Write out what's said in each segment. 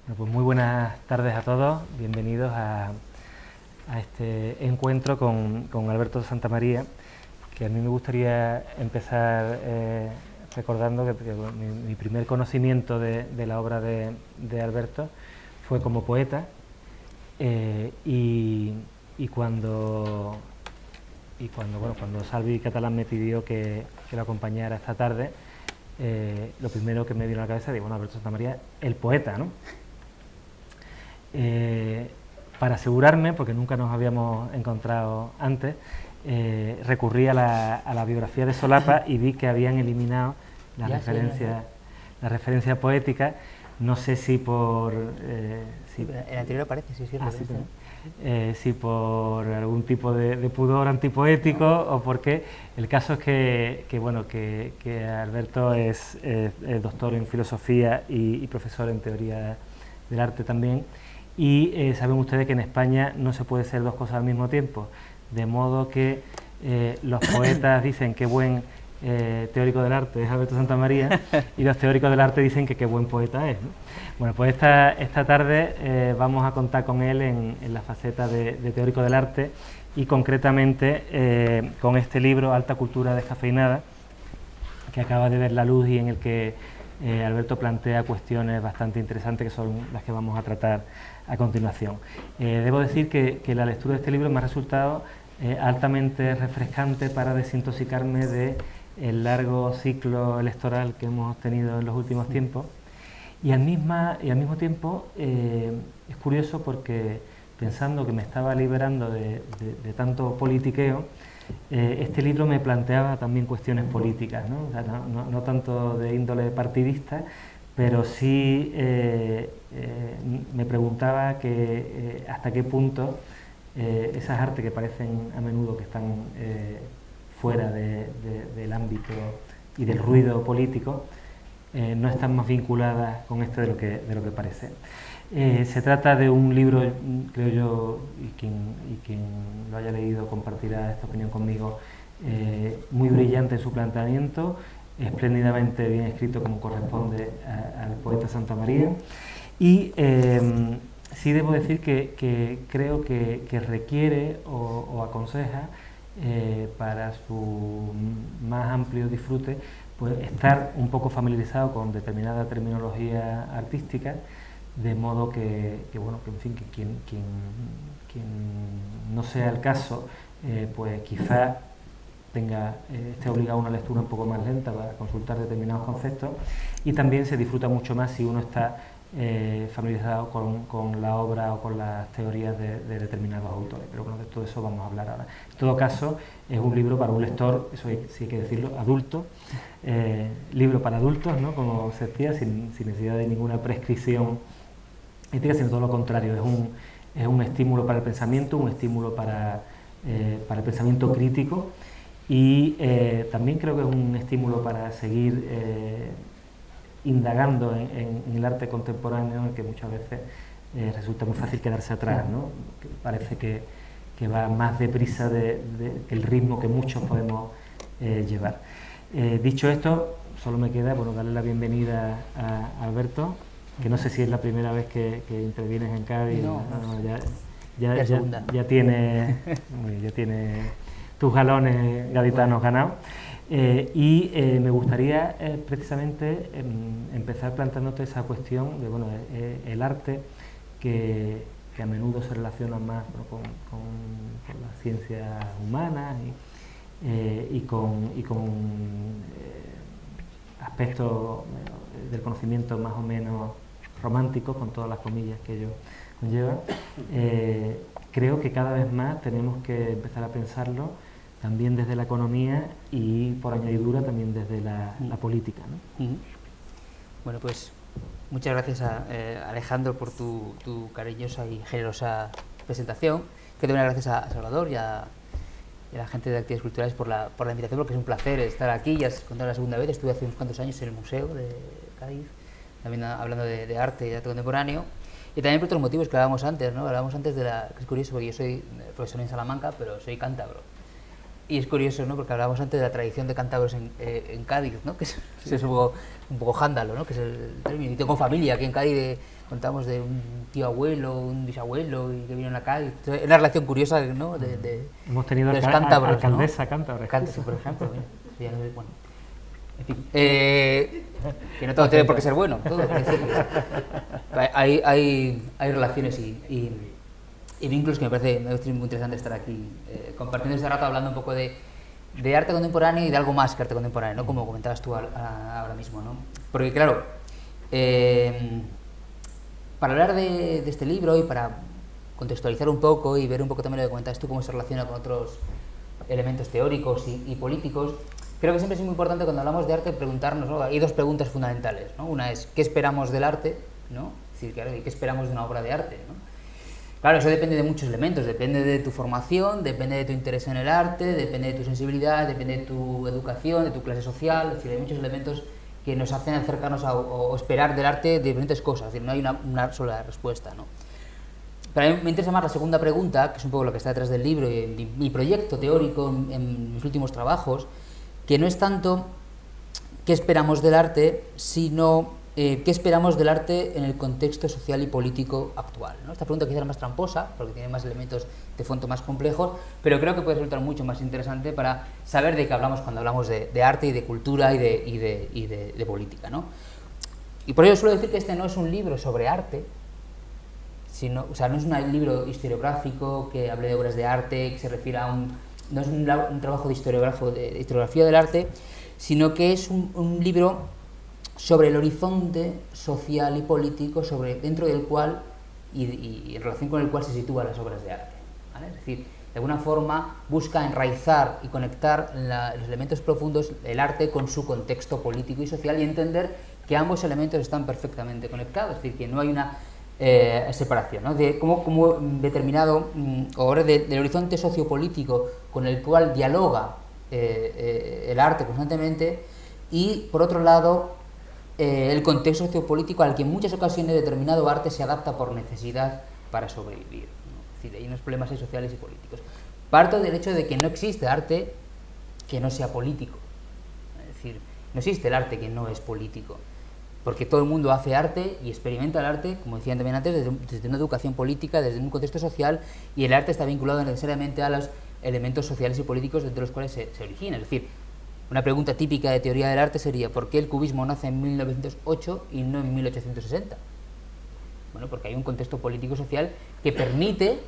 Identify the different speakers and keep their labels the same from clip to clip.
Speaker 1: Bueno, pues muy buenas tardes a todos, bienvenidos a este encuentro con Alberto Santamaría, que a mí me gustaría empezar recordando que mi primer conocimiento de la obra de Alberto fue como poeta y cuando Salvi Catalán me pidió que lo acompañara esta tarde, lo primero que me vino a la cabeza, digo, bueno, Alberto Santamaría, el poeta, ¿no? Para asegurarme, porque nunca nos habíamos encontrado antes, recurrí a la biografía de Solapa y vi que habían eliminado la referencia poética. No sé si por...
Speaker 2: el anterior aparece, sí, es cierto.
Speaker 1: Si por algún tipo de pudor antipoético o por qué. El caso es que Alberto es doctor en filosofía y profesor en teoría del arte también. Y saben ustedes que en España no se puede ser dos cosas al mismo tiempo, de modo que los poetas dicen qué buen teórico del arte es Alberto Santamaría y los teóricos del arte dicen que qué buen poeta es, ¿no? Bueno, pues esta tarde vamos a contar con él en la faceta de teórico del arte y concretamente con este libro Alta Cultura Descafeinada, que acaba de ver la luz y en el que Alberto plantea cuestiones bastante interesantes que son las que vamos a tratar a continuación. Debo decir que la lectura de este libro me ha resultado altamente refrescante para desintoxicarme del largo ciclo electoral que hemos tenido en los últimos tiempos y al mismo tiempo es curioso porque pensando que me estaba liberando de tanto politiqueo, este libro me planteaba también cuestiones políticas, ¿no? O sea, no tanto de índole partidista, pero sí me preguntaba hasta qué punto esas artes que parecen a menudo que están fuera del ámbito y del ruido político no están más vinculadas con esto de lo que parece. Se trata de un libro, creo yo, y quien lo haya leído compartirá esta opinión conmigo, muy brillante en su planteamiento, espléndidamente bien escrito como corresponde al poeta Santamaría y sí debo decir que creo que requiere o aconseja para su más amplio disfrute pues estar un poco familiarizado con determinada terminología artística, de modo que quien no sea el caso pues quizá esté obligado a una lectura un poco más lenta para consultar determinados conceptos y también se disfruta mucho más si uno está familiarizado con la obra o con las teorías de determinados autores, pero bueno, de todo eso vamos a hablar ahora. En todo caso, es un libro para un lector, eso sí hay que decirlo, adulto, libro para adultos, ¿no? Como se decía, sin necesidad de ninguna prescripción ética, sino todo lo contrario, es un estímulo para el pensamiento, un estímulo para el pensamiento crítico y también creo que es un estímulo para seguir indagando en el arte contemporáneo, en el que muchas veces resulta muy fácil quedarse atrás, ¿no? Parece que va más deprisa que el ritmo que muchos podemos llevar. Dicho esto, solo me queda darle la bienvenida a Alberto, que no sé si es la primera vez que intervienes en Cádiz. Ya tiene tus galones gaditanos ganados. Me gustaría precisamente empezar planteándote esa cuestión de el arte que a menudo se relaciona más con las ciencias humanas y con aspectos del conocimiento más o menos románticos, con todas las comillas que ello conlleva. Creo que cada vez más tenemos que empezar a pensarlo también desde la economía y por añadidura también desde la política, ¿no?
Speaker 2: Bueno, pues muchas gracias a Alejandro por tu cariñosa y generosa presentación. Que también gracias a Salvador y a la gente de Actividades Culturales por la invitación, porque es un placer estar aquí. Ya es la segunda vez, estuve hace unos cuantos años en el Museo de Cádiz, también hablando de arte y de arte contemporáneo. Y también por otros motivos que hablábamos antes, ¿no? Hablábamos antes que es curioso, porque yo soy profesor en Salamanca, pero soy cántabro. Y es curioso, ¿no? Porque hablábamos antes de la tradición de cántabros en Cádiz, ¿no? Que es un poco jándalo, ¿no? Que es el término. Y tengo familia aquí en Cádiz contamos de un tío abuelo, un bisabuelo y que vino en la calle. Es una relación curiosa, ¿no?
Speaker 1: Hemos tenido
Speaker 2: de los cántabros,
Speaker 1: alcaldesa
Speaker 2: ¿no?
Speaker 1: cántabra.
Speaker 2: Sí, por ejemplo. Ya no sé, bueno. En fin, que no todo tiene por qué ser bueno. Todo, hay relaciones y vínculos que me parece muy interesante estar aquí compartiendo este rato, hablando un poco de arte contemporáneo y de algo más que arte contemporáneo, ¿no? Como comentabas tú ahora mismo, ¿no? Porque claro, para hablar de este libro y para contextualizar un poco y ver un poco también lo que comentabas tú, cómo se relaciona con otros elementos teóricos y políticos, creo que siempre es muy importante cuando hablamos de arte preguntarnos, ¿no? Hay dos preguntas fundamentales, ¿no? Una es, ¿qué esperamos del arte? ¿No? Es decir, claro, ¿qué esperamos de una obra de arte? ¿No? Claro, eso depende de muchos elementos, depende de tu formación, depende de tu interés en el arte, depende de tu sensibilidad, depende de tu educación, de tu clase social, es decir, hay muchos elementos que nos hacen acercarnos o esperar del arte de diferentes cosas, es decir, no hay una sola respuesta, ¿no? Pero a mí me interesa más la segunda pregunta, que es un poco lo que está detrás del libro y en mi proyecto teórico, en mis últimos trabajos, que no es tanto qué esperamos del arte, sino qué esperamos del arte en el contexto social y político actual, ¿no? Esta pregunta quizá es más tramposa, porque tiene más elementos de fondo más complejos, pero creo que puede resultar mucho más interesante para saber de qué hablamos cuando hablamos de arte y de cultura y de política, ¿no? Y por ello suelo decir que este no es un libro sobre arte, sino, o sea, no es un libro historiográfico que hable de obras de arte, que se refiera a no es un trabajo de historiografía del arte, sino que es un libro sobre el horizonte social y político dentro del cual y en relación con el cual se sitúan las obras de arte, ¿vale? Es decir, de alguna forma busca enraizar y conectar los elementos profundos del arte con su contexto político y social y entender que ambos elementos están perfectamente conectados, es decir, que no hay una separación, ¿no? De cómo determinado ahora del horizonte sociopolítico con el cual dialoga el arte constantemente y por otro lado el contexto sociopolítico al que en muchas ocasiones determinado arte se adapta por necesidad para sobrevivir, ¿no? Es decir, hay unos problemas sociales y políticos. Parto del hecho de que no existe arte que no sea político, es decir, no existe el arte que no es político, porque todo el mundo hace arte y experimenta el arte, como decían también antes, desde una educación política, desde un contexto social, y el arte está vinculado necesariamente a los elementos sociales y políticos dentro de los cuales se origina. Es decir, una pregunta típica de teoría del arte sería ¿por qué el cubismo nace en 1908 y no en 1860? Bueno, porque hay un contexto político-social que permite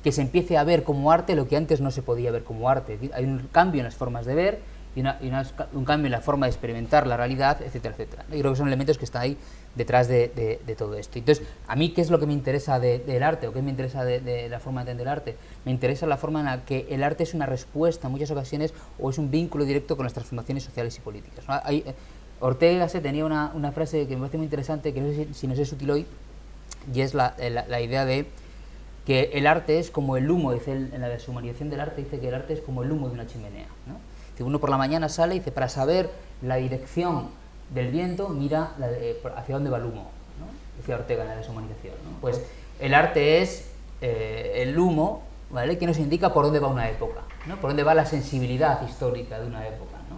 Speaker 2: que se empiece a ver como arte lo que antes no se podía ver como arte. Es decir, hay un cambio en las formas de ver y un cambio en la forma de experimentar la realidad, etcétera, etcétera. Yo creo que son elementos que están ahí detrás de todo esto. Entonces, a mí, ¿qué es lo que me interesa del arte o qué me interesa de la forma de entender el arte? Me interesa la forma en la que el arte es una respuesta en muchas ocasiones o es un vínculo directo con las transformaciones sociales y políticas, ¿no? Ortega se tenía una frase que me parece muy interesante, que no sé si nos es útil hoy, y es la idea de que el arte es como el humo, dice él, en la deshumanización del arte, dice que el arte es como el humo de una chimenea, ¿no? Si uno por la mañana sale y dice, para saber la dirección del viento, mira hacia dónde va el humo, ¿no? Decía Ortega en la deshumanización, ¿no? Pues el arte es el humo, ¿vale?, que nos indica por dónde va una época, ¿no? Por dónde va la sensibilidad histórica de una época, ¿no?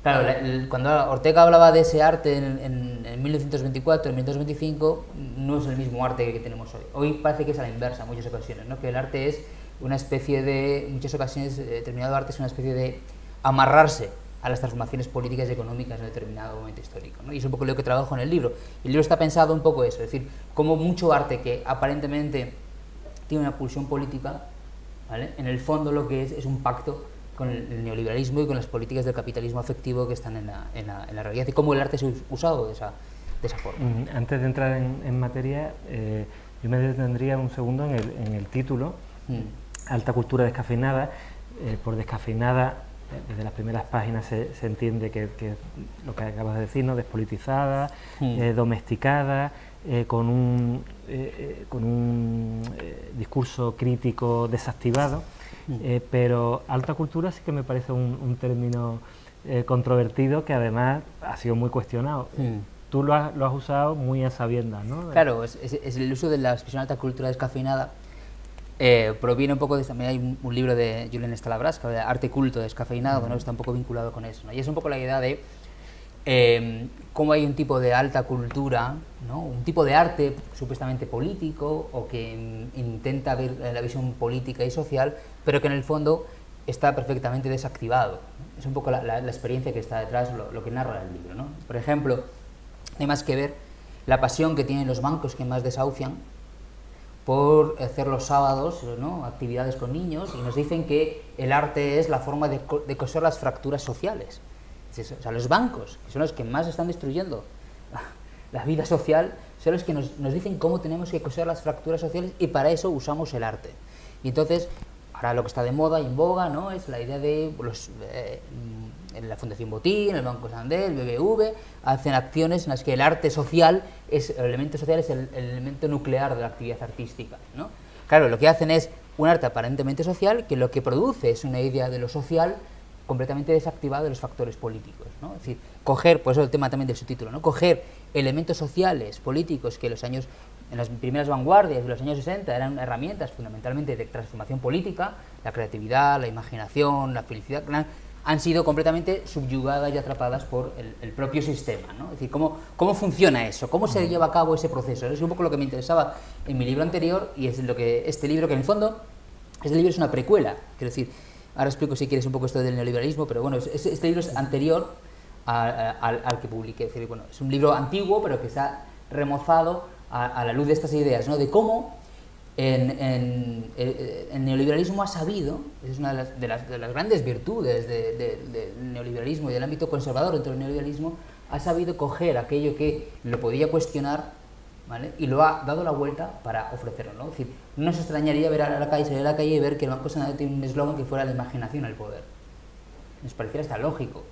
Speaker 2: Claro, cuando Ortega hablaba de ese arte en 1924, en 1925, no es el mismo arte que tenemos hoy. Hoy parece que es a la inversa en muchas ocasiones, ¿no? Que el arte es una especie de, en muchas ocasiones, determinado arte es una especie de amarrarse a las transformaciones políticas y económicas en determinado momento histórico, ¿no? Y es un poco lo que trabajo en el libro. El libro está pensado un poco eso, es decir, como mucho arte que aparentemente tiene una pulsión política, ¿vale?, en el fondo lo que es un pacto con el neoliberalismo y con las políticas del capitalismo afectivo que están en la realidad y cómo el arte es usado de esa forma.
Speaker 1: Antes de entrar en materia, yo me detendría un segundo en el título, Alta cultura descafeinada. Por descafeinada, desde las primeras páginas se entiende que lo que acabas de decir, ¿no?, despolitizada, domesticada, con un discurso crítico desactivado, pero alta cultura sí que me parece un término controvertido que además ha sido muy cuestionado. Tú lo has usado muy a sabiendas, ¿no?
Speaker 2: Claro, es el uso de la expresión alta cultura descafeinada. Proviene un poco de, también hay un libro de Julian Stalavras, de Arte culto descafeinado, ¿no?, está un poco vinculado con eso, ¿no? Y es un poco la idea de cómo hay un tipo de alta cultura, ¿no? Un tipo de arte supuestamente político o que intenta ver la visión política y social, pero que en el fondo está perfectamente desactivado, ¿no? Es un poco la experiencia que está detrás, lo que narra el libro, ¿no? Por ejemplo, no hay más que ver la pasión que tienen los bancos que más desahucian por hacer los sábados, ¿no?, actividades con niños, y nos dicen que el arte es la forma de coser las fracturas sociales. O sea, los bancos, que son los que más están destruyendo la vida social, son los que nos dicen cómo tenemos que coser las fracturas sociales, y para eso usamos el arte. Y entonces, ahora lo que está de moda y en boga, ¿no?, es la idea de la Fundación Botín, el Banco Santander, el BBV, hacen acciones en las que el arte social, el elemento social es el elemento nuclear de la actividad artística, ¿no? Claro, lo que hacen es un arte aparentemente social, que lo que produce es una idea de lo social completamente desactivada de los factores políticos, ¿no? Es decir, coger, por eso el tema también del subtítulo, ¿no?, coger elementos sociales, políticos, que en las primeras vanguardias de los años 60 eran herramientas fundamentalmente de transformación política, la creatividad, la imaginación, la felicidad, han sido completamente subyugadas y atrapadas por el propio sistema, ¿no? Es decir, ¿cómo funciona eso? ¿Cómo se lleva a cabo ese proceso? Es un poco lo que me interesaba en mi libro anterior, y es lo que este libro, que en el fondo, este libro es una precuela, quiero decir, ahora explico si quieres un poco esto del neoliberalismo, pero bueno, este libro es anterior al que publiqué, es decir, bueno, es un libro antiguo, pero que está remozado a la luz de estas ideas, ¿no?, de cómo el neoliberalismo ha sabido, es una de las grandes virtudes del neoliberalismo y del ámbito conservador dentro del neoliberalismo, ha sabido coger aquello que lo podía cuestionar, ¿vale?, y lo ha dado la vuelta para ofrecerlo, ¿no? Es decir, no nos extrañaría salir a la calle y ver que el Banco Santander tiene un eslogan que fuera la imaginación al poder. Nos pareciera hasta lógico,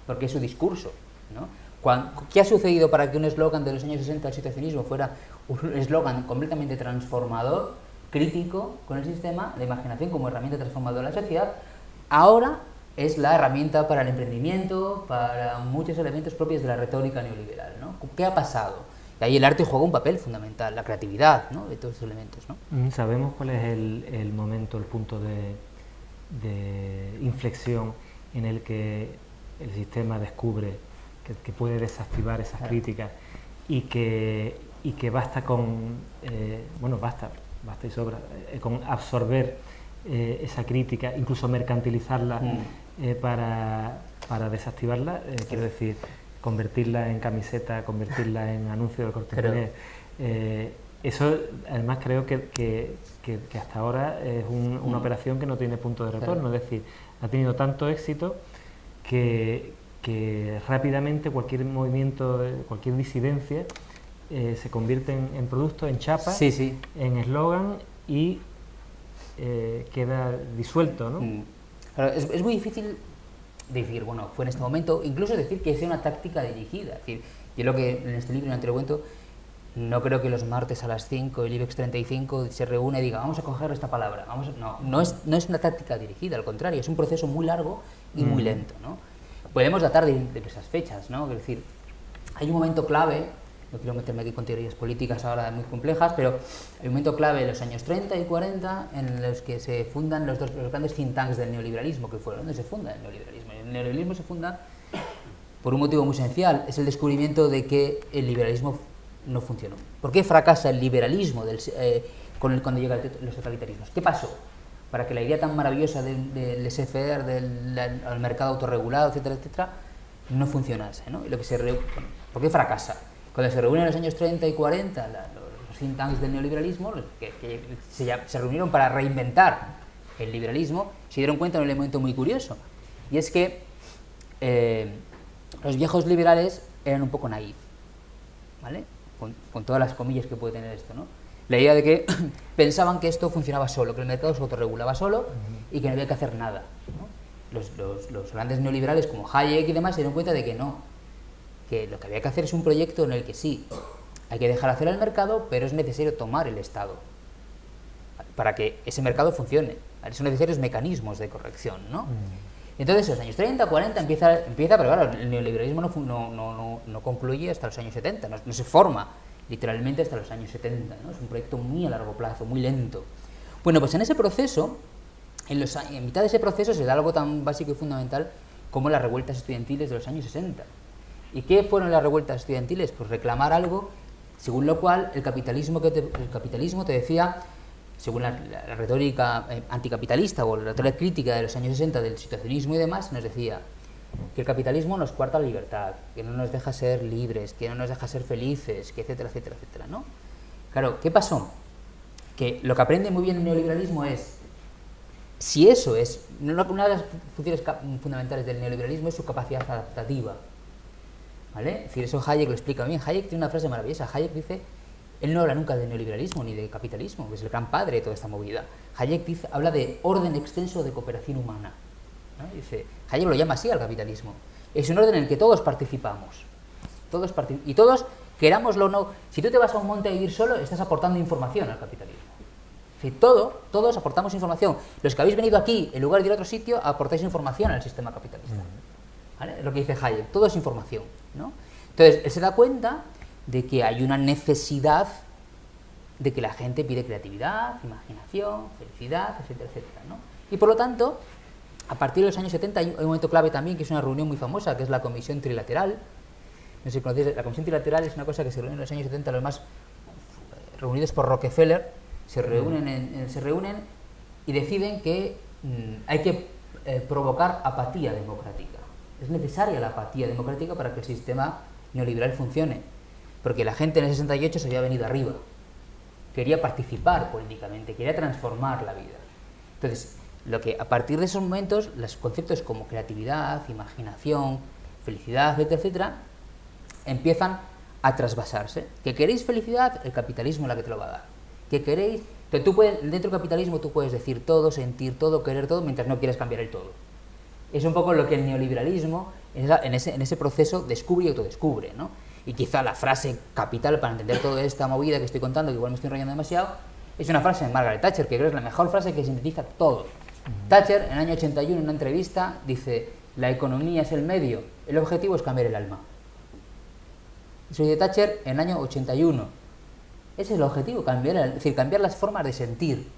Speaker 2: porque es su discurso, ¿no? ¿Qué ha sucedido para que un eslogan de los años 60 del situacionismo fuera un eslogan completamente transformador, crítico con el sistema, la imaginación como herramienta transformadora de la sociedad? Ahora es la herramienta para el emprendimiento, para muchos elementos propios de la retórica neoliberal, ¿no? ¿Qué ha pasado? Y ahí el arte juega un papel fundamental, la creatividad, ¿no?, de todos esos elementos, ¿no?
Speaker 1: ¿Sabemos cuál es el momento, el punto de inflexión en el que el sistema descubre que puede desactivar esas críticas y que basta con, basta y sobra, con absorber esa crítica, incluso mercantilizarla para desactivarla, quiero decir, convertirla en camiseta, convertirla en anuncio del Corte Inglés? Eso, además, creo que hasta ahora es una operación que no tiene punto de retorno, es decir, ha tenido tanto éxito que rápidamente cualquier movimiento, cualquier disidencia se convierte en producto, en chapa, en eslogan, y queda disuelto, ¿no?
Speaker 2: Claro, es muy difícil decir, bueno, fue en este momento, incluso decir que sea una táctica dirigida. Es decir, yo lo que en este libro, en el cuento, no creo que los martes a las 5 el IBEX 35 se reúne y diga, vamos a coger esta palabra. No es una táctica dirigida, al contrario, es un proceso muy largo y muy lento, ¿no? Podemos datar de esas fechas, ¿no? Es decir, hay un momento clave, no quiero meterme aquí con teorías políticas ahora muy complejas, pero hay un momento clave en los años 30 y 40 en los que se fundan los grandes think tanks del neoliberalismo, que fueron donde se funda el neoliberalismo. El neoliberalismo se funda por un motivo muy esencial, es el descubrimiento de que el liberalismo no funcionó. ¿Por qué fracasa el liberalismo cuando llegan los totalitarismos? ¿Qué pasó para que la idea tan maravillosa del laissez-faire, del mercado autorregulado, etcétera, etcétera, no funcionase, ¿no? Y ¿por qué fracasa? Cuando se reúnen en los años 30 y 40 los think tanks del neoliberalismo, que se reunieron para reinventar el liberalismo, se dieron cuenta de un elemento muy curioso, y es que los viejos liberales eran un poco naif, ¿vale? Con todas las comillas que puede tener esto, ¿no? La idea de que pensaban que esto funcionaba solo, que el mercado se autorregulaba solo y que no había que hacer nada, ¿no? Los grandes neoliberales como Hayek y demás se dieron cuenta de que no, que lo que había que hacer es un proyecto en el que sí, hay que dejar hacer al mercado, pero es necesario tomar el Estado para que ese mercado funcione. Son necesarios mecanismos de corrección, ¿no? Entonces, en los años 30, 40 empieza, pero claro, el neoliberalismo no concluye hasta los años 70, no se forma literalmente hasta los años 70, ¿no? Es un proyecto muy a largo plazo, muy lento. Bueno, pues en ese proceso, en mitad de ese proceso se da algo tan básico y fundamental como las revueltas estudiantiles de los años 60. ¿Y qué fueron las revueltas estudiantiles? Pues reclamar algo según lo cual el capitalismo te decía, según la retórica anticapitalista o la retórica crítica de los años 60 del situacionismo y demás, nos decía que el capitalismo nos coarta la libertad, que no nos deja ser libres, que no nos deja ser felices, que etcétera, etcétera, etcétera, ¿no? Claro, ¿qué pasó? Que lo que aprende muy bien el neoliberalismo es, si eso es, una de las funciones fundamentales del neoliberalismo es su capacidad adaptativa, ¿vale? Es decir, eso Hayek lo explica bien. Hayek tiene una frase maravillosa. Hayek dice, él no habla nunca de neoliberalismo ni de capitalismo, que es el gran padre de toda esta movida. Hayek habla de orden extenso de cooperación humana, ¿no? Dice, Hayek lo llama así al capitalismo. Es un orden en el que todos participamos. Y todos, querámoslo o no, si tú te vas a un monte a vivir solo, estás aportando información al capitalismo. Es decir, todos aportamos información. Los que habéis venido aquí, en lugar de ir a otro sitio, aportáis información al sistema capitalista. ¿Vale? Es lo que dice Hayek, todo es información, ¿no? Entonces, él se da cuenta de que hay una necesidad de que la gente pide creatividad, imaginación, felicidad, etcétera, etcétera, ¿no? Y por lo tanto, a partir de los años 70 hay un momento clave también, que es una reunión muy famosa, que es la Comisión Trilateral. No sé si conocéis, la Comisión Trilateral es una cosa que se reúne en los años 70, los más reunidos por Rockefeller, se reúnen y deciden que hay que provocar apatía democrática. Es necesaria la apatía democrática para que el sistema neoliberal funcione, porque la gente en el 68 se había venido arriba, quería participar políticamente, quería transformar la vida. Entonces, a partir de esos momentos, los conceptos como creatividad, imaginación, felicidad, etcétera, etcétera, empiezan a trasvasarse. ¿Que queréis felicidad? El capitalismo es la que te lo va a dar. ¿Que queréis? Entonces, dentro del capitalismo tú puedes decir todo, sentir todo, querer todo, mientras no quieres cambiar el todo. Es un poco lo que el neoliberalismo en ese proceso descubre y autodescubre, ¿no? Y quizá la frase capital para entender toda esta movida que estoy contando, que igual me estoy enrollando demasiado, es una frase de Margaret Thatcher, que creo que es la mejor frase que sintetiza todo. Thatcher, en el año 81, en una entrevista, dice: la economía es el medio, el objetivo es cambiar el alma. Eso dice Thatcher en el año 81. Ese es el objetivo, es decir, cambiar las formas de sentir,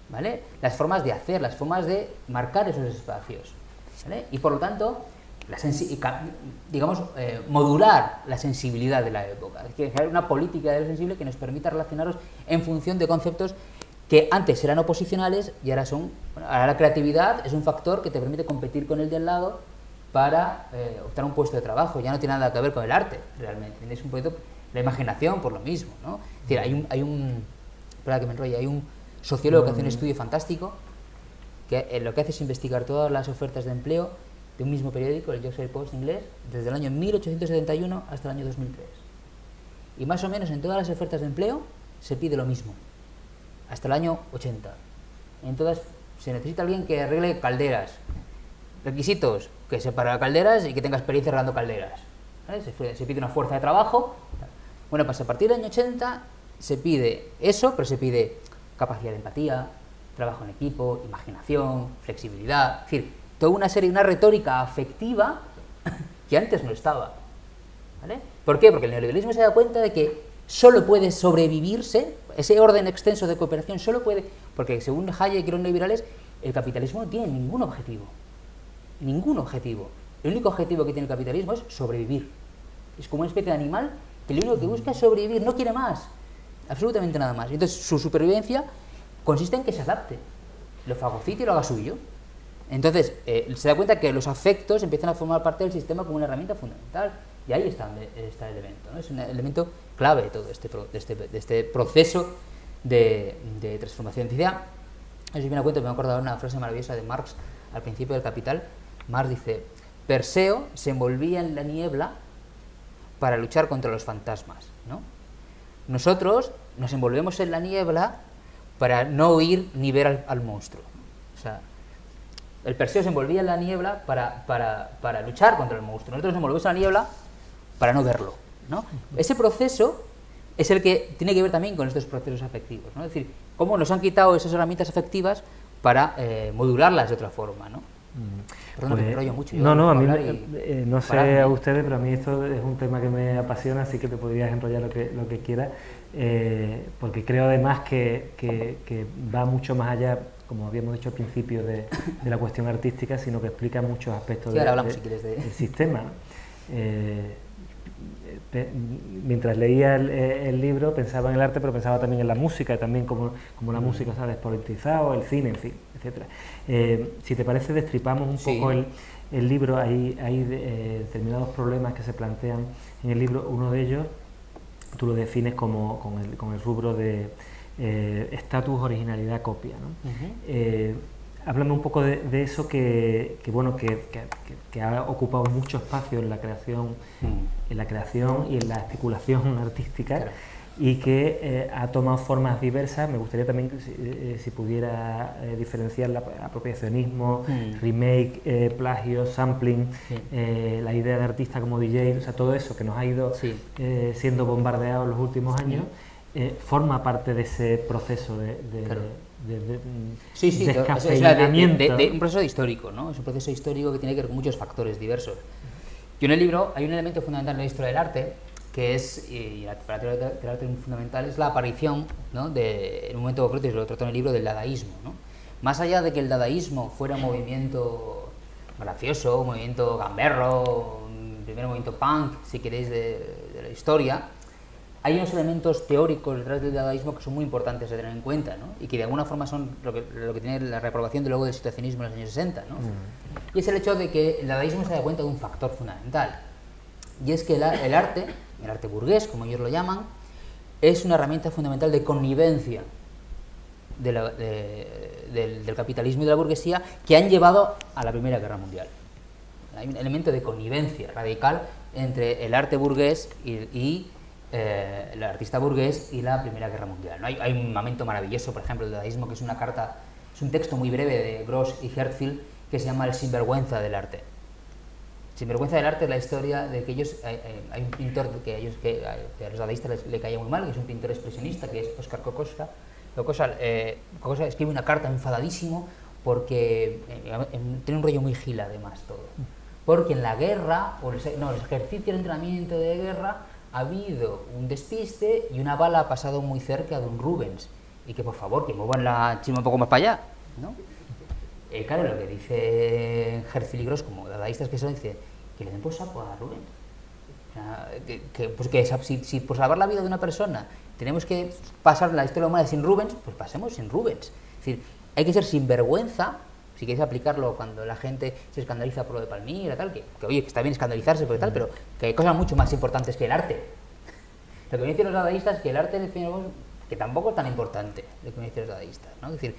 Speaker 2: ¿vale? Las formas de hacer, las formas de marcar esos espacios, ¿vale? Y por lo tanto, modular la sensibilidad de la época. Es que crear una política de lo sensible que nos permita relacionarnos en función de conceptos que antes eran oposicionales y ahora son... Bueno, ahora la creatividad es un factor que te permite competir con el de al lado para optar a un puesto de trabajo. Ya no tiene nada que ver con el arte, realmente. Es un poquito la imaginación por lo mismo, ¿no? Es decir, hay un sociólogo que hace un estudio fantástico que lo que hace es investigar todas las ofertas de empleo de un mismo periódico, el Yorkshire Post inglés, desde el año 1871 hasta el año 2003. Y más o menos en todas las ofertas de empleo se pide lo mismo, hasta el año 80. En todas se necesita alguien que arregle calderas. Requisitos: que separa calderas y que tenga experiencia arreglando calderas, ¿vale? Se pide una fuerza de trabajo. Bueno, pues a partir del año 80 se pide eso, pero se pide capacidad de empatía, trabajo en equipo, imaginación, flexibilidad, es decir, toda una retórica afectiva que antes no estaba, ¿vale? ¿Por qué? Porque el neoliberalismo se da cuenta de que solo puede sobrevivirse, ese orden extenso de cooperación solo puede, porque según Hayek y los neoliberales, el capitalismo no tiene ningún objetivo. Ningún objetivo. El único objetivo que tiene el capitalismo es sobrevivir. Es como una especie de animal que lo único que busca es sobrevivir, no quiere más, absolutamente nada más. Entonces su supervivencia consiste en que se adapte, lo fagocite y lo haga suyo. Entonces se da cuenta que los afectos empiezan a formar parte del sistema como una herramienta fundamental, y ahí está el elemento, ¿no? Es un elemento clave de todo este proceso de transformación. Decía, no sé si me cuenta, me he acordado de una frase maravillosa de Marx al principio del Capital. Marx dice: Perseo se envolvía en la niebla para luchar contra los fantasmas, ¿no? Nosotros nos envolvemos en la niebla para no oír ni ver al monstruo. O sea, el Perseo se envolvía en la niebla para luchar contra el monstruo. Nosotros nos envolvemos en la niebla para no verlo, ¿no? Ese proceso es el que tiene que ver también con estos procesos afectivos, ¿no? Es decir, cómo nos han quitado esas herramientas afectivas para modularlas de otra forma, ¿no? Perdón, pues, me enrollo mucho.
Speaker 1: No, a mí no sé a ustedes, pero a mí esto es un tema que me apasiona, así que te podrías enrollar lo que quieras, porque creo además que va mucho más allá, como habíamos dicho al principio, de la cuestión artística, sino que explica muchos aspectos del sistema, ¿no? mientras leía el libro pensaba en el arte, pero pensaba también en la música, también como la música se ha despolitizado, el cine, en fin, etcétera. Si te parece, destripamos un poco el libro. Hay determinados problemas que se plantean en el libro. Uno de ellos tú lo defines como con el rubro de estatus, originalidad, copia, ¿no? Háblame un poco de eso que ha ocupado mucho espacio en la creación, y en la especulación artística, claro, y que ha tomado formas diversas. Me gustaría también si pudiera diferenciar apropiacionismo, remake, plagio, sampling, la idea de artista como DJ, o sea, todo eso que nos ha ido siendo bombardeado en los últimos años, forma parte de ese proceso de descafeinamiento.
Speaker 2: De un proceso histórico, ¿no? Es un proceso histórico que tiene que ver con muchos factores diversos. Y en el libro hay un elemento fundamental en la historia del arte, que es, y para la teoría del arte fundamental, es la aparición, ¿no?, en un momento concreto, y lo trato en el libro, del dadaísmo, ¿no? Más allá de que el dadaísmo fuera un movimiento gracioso, un movimiento gamberro, un primer movimiento punk, si queréis, de la historia, hay unos elementos teóricos detrás del dadaísmo que son muy importantes de tener en cuenta, ¿no? Y que de alguna forma son lo que tiene la reaprobación de luego del situacionismo en los años 60, ¿no? Y es el hecho de que el dadaísmo se da cuenta de un factor fundamental, y es que el arte burgués, como ellos lo llaman, es una herramienta fundamental de connivencia del capitalismo y de la burguesía, que han llevado a la Primera Guerra Mundial. Hay un elemento de connivencia radical entre el arte burgués y el artista burgués y la Primera Guerra Mundial, ¿no? Hay un momento maravilloso, por ejemplo, el dadaísmo, que es una carta, es un texto muy breve de Gross y Herzfeld, que se llama El sinvergüenza del arte. Sinvergüenza del arte es la historia de que ellos, hay un pintor que a los dadaístas le caía muy mal, que es un pintor expresionista, que es Oskar Kokoschka. Kokoschka escribe una carta enfadadísimo porque tiene un rollo muy gil, además, todo. Porque en la guerra, los ejercicios de entrenamiento de guerra, ha habido un despiste y una bala ha pasado muy cerca de un Rubens, y que por favor, que muevan la chima un poco más para allá, ¿no? Claro, lo que dice Herzfeld y Gross, como dadaístas que son, dice que le den por saco a Rubens. O sea, si por salvar la vida de una persona tenemos que pasar la historia humana sin Rubens, pues pasemos sin Rubens. Es decir, hay que ser sinvergüenza, si queréis aplicarlo cuando la gente se escandaliza por lo de Palmira, tal, que oye, que está bien escandalizarse, porque tal, pero que hay cosas mucho más importantes que el arte. Lo que me dicen los dadaístas es que el arte, que tampoco es tan importante, lo que me dicen los dadaístas, ¿no? Es decir,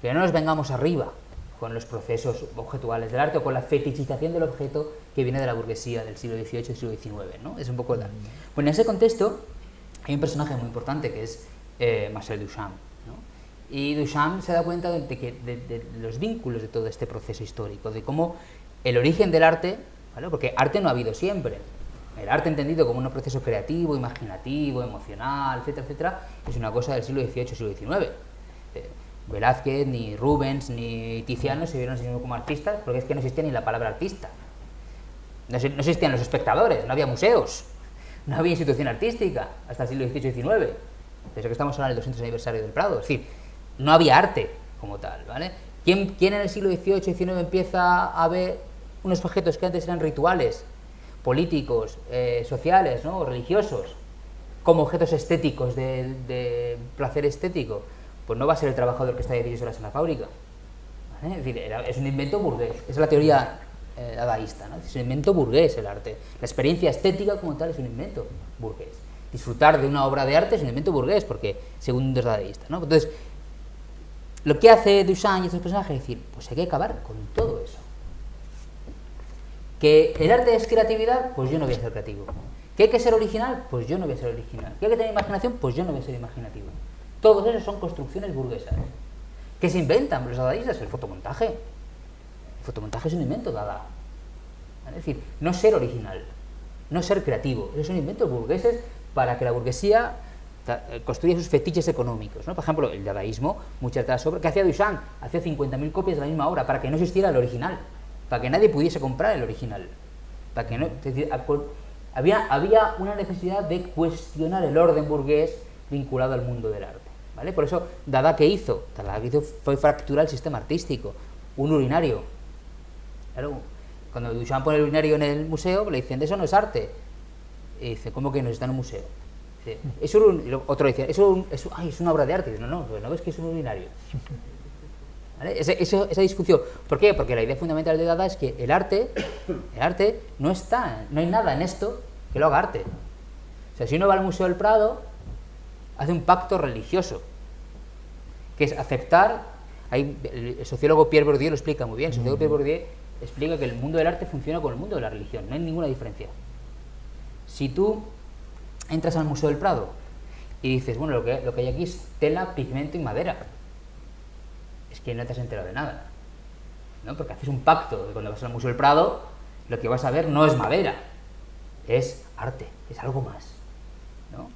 Speaker 2: que no nos vengamos arriba con los procesos objetuales del arte o con la fetichización del objeto que viene de la burguesía del siglo XVIII y siglo XIX, ¿no? Es un poco tal. Bueno, en ese contexto hay un personaje muy importante que es Marcel Duchamp, ¿no? Y Duchamp se da cuenta de los vínculos de todo este proceso histórico, de cómo el origen del arte, ¿vale? Porque arte no ha habido siempre. El arte entendido como un proceso creativo, imaginativo, emocional, etcétera, etcétera, es una cosa del siglo XVIII y siglo XIX. Velázquez, ni Rubens, ni Tiziano se vieron a sí mismos como artistas, porque es que no existía ni la palabra artista. No existían los espectadores, no había museos, no había institución artística hasta el siglo XVIII y XIX, desde que estamos ahora en el 200 aniversario del Prado. Es decir, no había arte como tal, ¿vale? ¿Quién en el siglo XVIII y XIX empieza a ver unos objetos que antes eran rituales, políticos, sociales, ¿no?, o religiosos, como objetos estéticos de placer estético? Pues no va a ser el trabajador que está 10 horas en la fábrica, ¿vale? Es decir, es un invento burgués. Es la teoría dadaísta, ¿no? Es un invento burgués el arte. La experiencia estética como tal es un invento burgués. Disfrutar de una obra de arte es un invento burgués, porque según los dadaístas, ¿no? Entonces, lo que hace Duchamp y estos personajes es decir, pues hay que acabar con todo eso. ¿Que el arte es creatividad? Pues yo no voy a ser creativo. ¿Que hay que ser original? Pues yo no voy a ser original. ¿Que hay que tener imaginación? Pues yo no voy a ser imaginativo. Todos esos son construcciones burguesas. ¿Qué se inventan los dadaístas? El fotomontaje. El fotomontaje es un invento dada. ¿Vale? Es decir, no ser original, no ser creativo. Esos son inventos burgueses para que la burguesía construya sus fetiches económicos, ¿no? Por ejemplo, el dadaísmo, muchas de las obras que hacía Duchamp, hacía 50.000 copias de la misma obra para que no existiera el original, para que nadie pudiese comprar el original. Para que no, es decir, había una necesidad de cuestionar el orden burgués vinculado al mundo del arte, ¿vale? Por eso, Dada, ¿qué hizo? Dada lo que hizo fue fracturar el sistema artístico, un urinario. Claro, cuando Duchamp pone el urinario en el museo, le dicen, eso no es arte. Y dice, ¿cómo que no está en un museo? Dice, es un, otro dice, es una obra de arte. Dice, no, ¿no ves que es un urinario? ¿Vale? Esa disfunción. ¿Por qué? Porque la idea fundamental de Dada es que el arte no hay nada en esto que lo haga arte. O sea, si uno va al Museo del Prado, hace un pacto religioso, que es aceptar. El sociólogo Pierre Bourdieu lo explica muy bien. El sociólogo Pierre Bourdieu explica que el mundo del arte funciona con el mundo de la religión, no hay ninguna diferencia. Si tú entras al Museo del Prado y dices, bueno, lo que hay aquí es tela, pigmento y madera, es que no te has enterado de nada, ¿no? Porque haces un pacto de cuando vas al Museo del Prado, lo que vas a ver no es madera, es arte, es algo más, ¿no?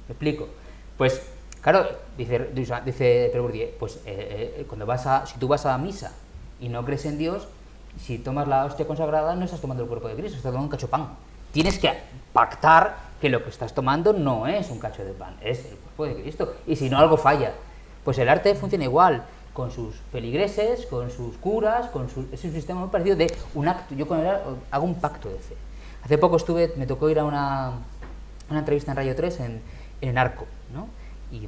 Speaker 2: ¿Me explico? Pues, claro, dice Pierre Bourdieu, pues si tú vas a misa y no crees en Dios, si tomas la hostia consagrada no estás tomando el cuerpo de Cristo, estás tomando un cacho de pan. Tienes que pactar que lo que estás tomando no es un cacho de pan, es el cuerpo de Cristo, y si no, algo falla. Pues el arte funciona igual, con sus feligreses, con sus curas, es un sistema muy parecido de un acto. Yo con el arte hago un pacto de fe. Hace poco me tocó ir a una entrevista en Radio 3 en Arco, ¿no? Y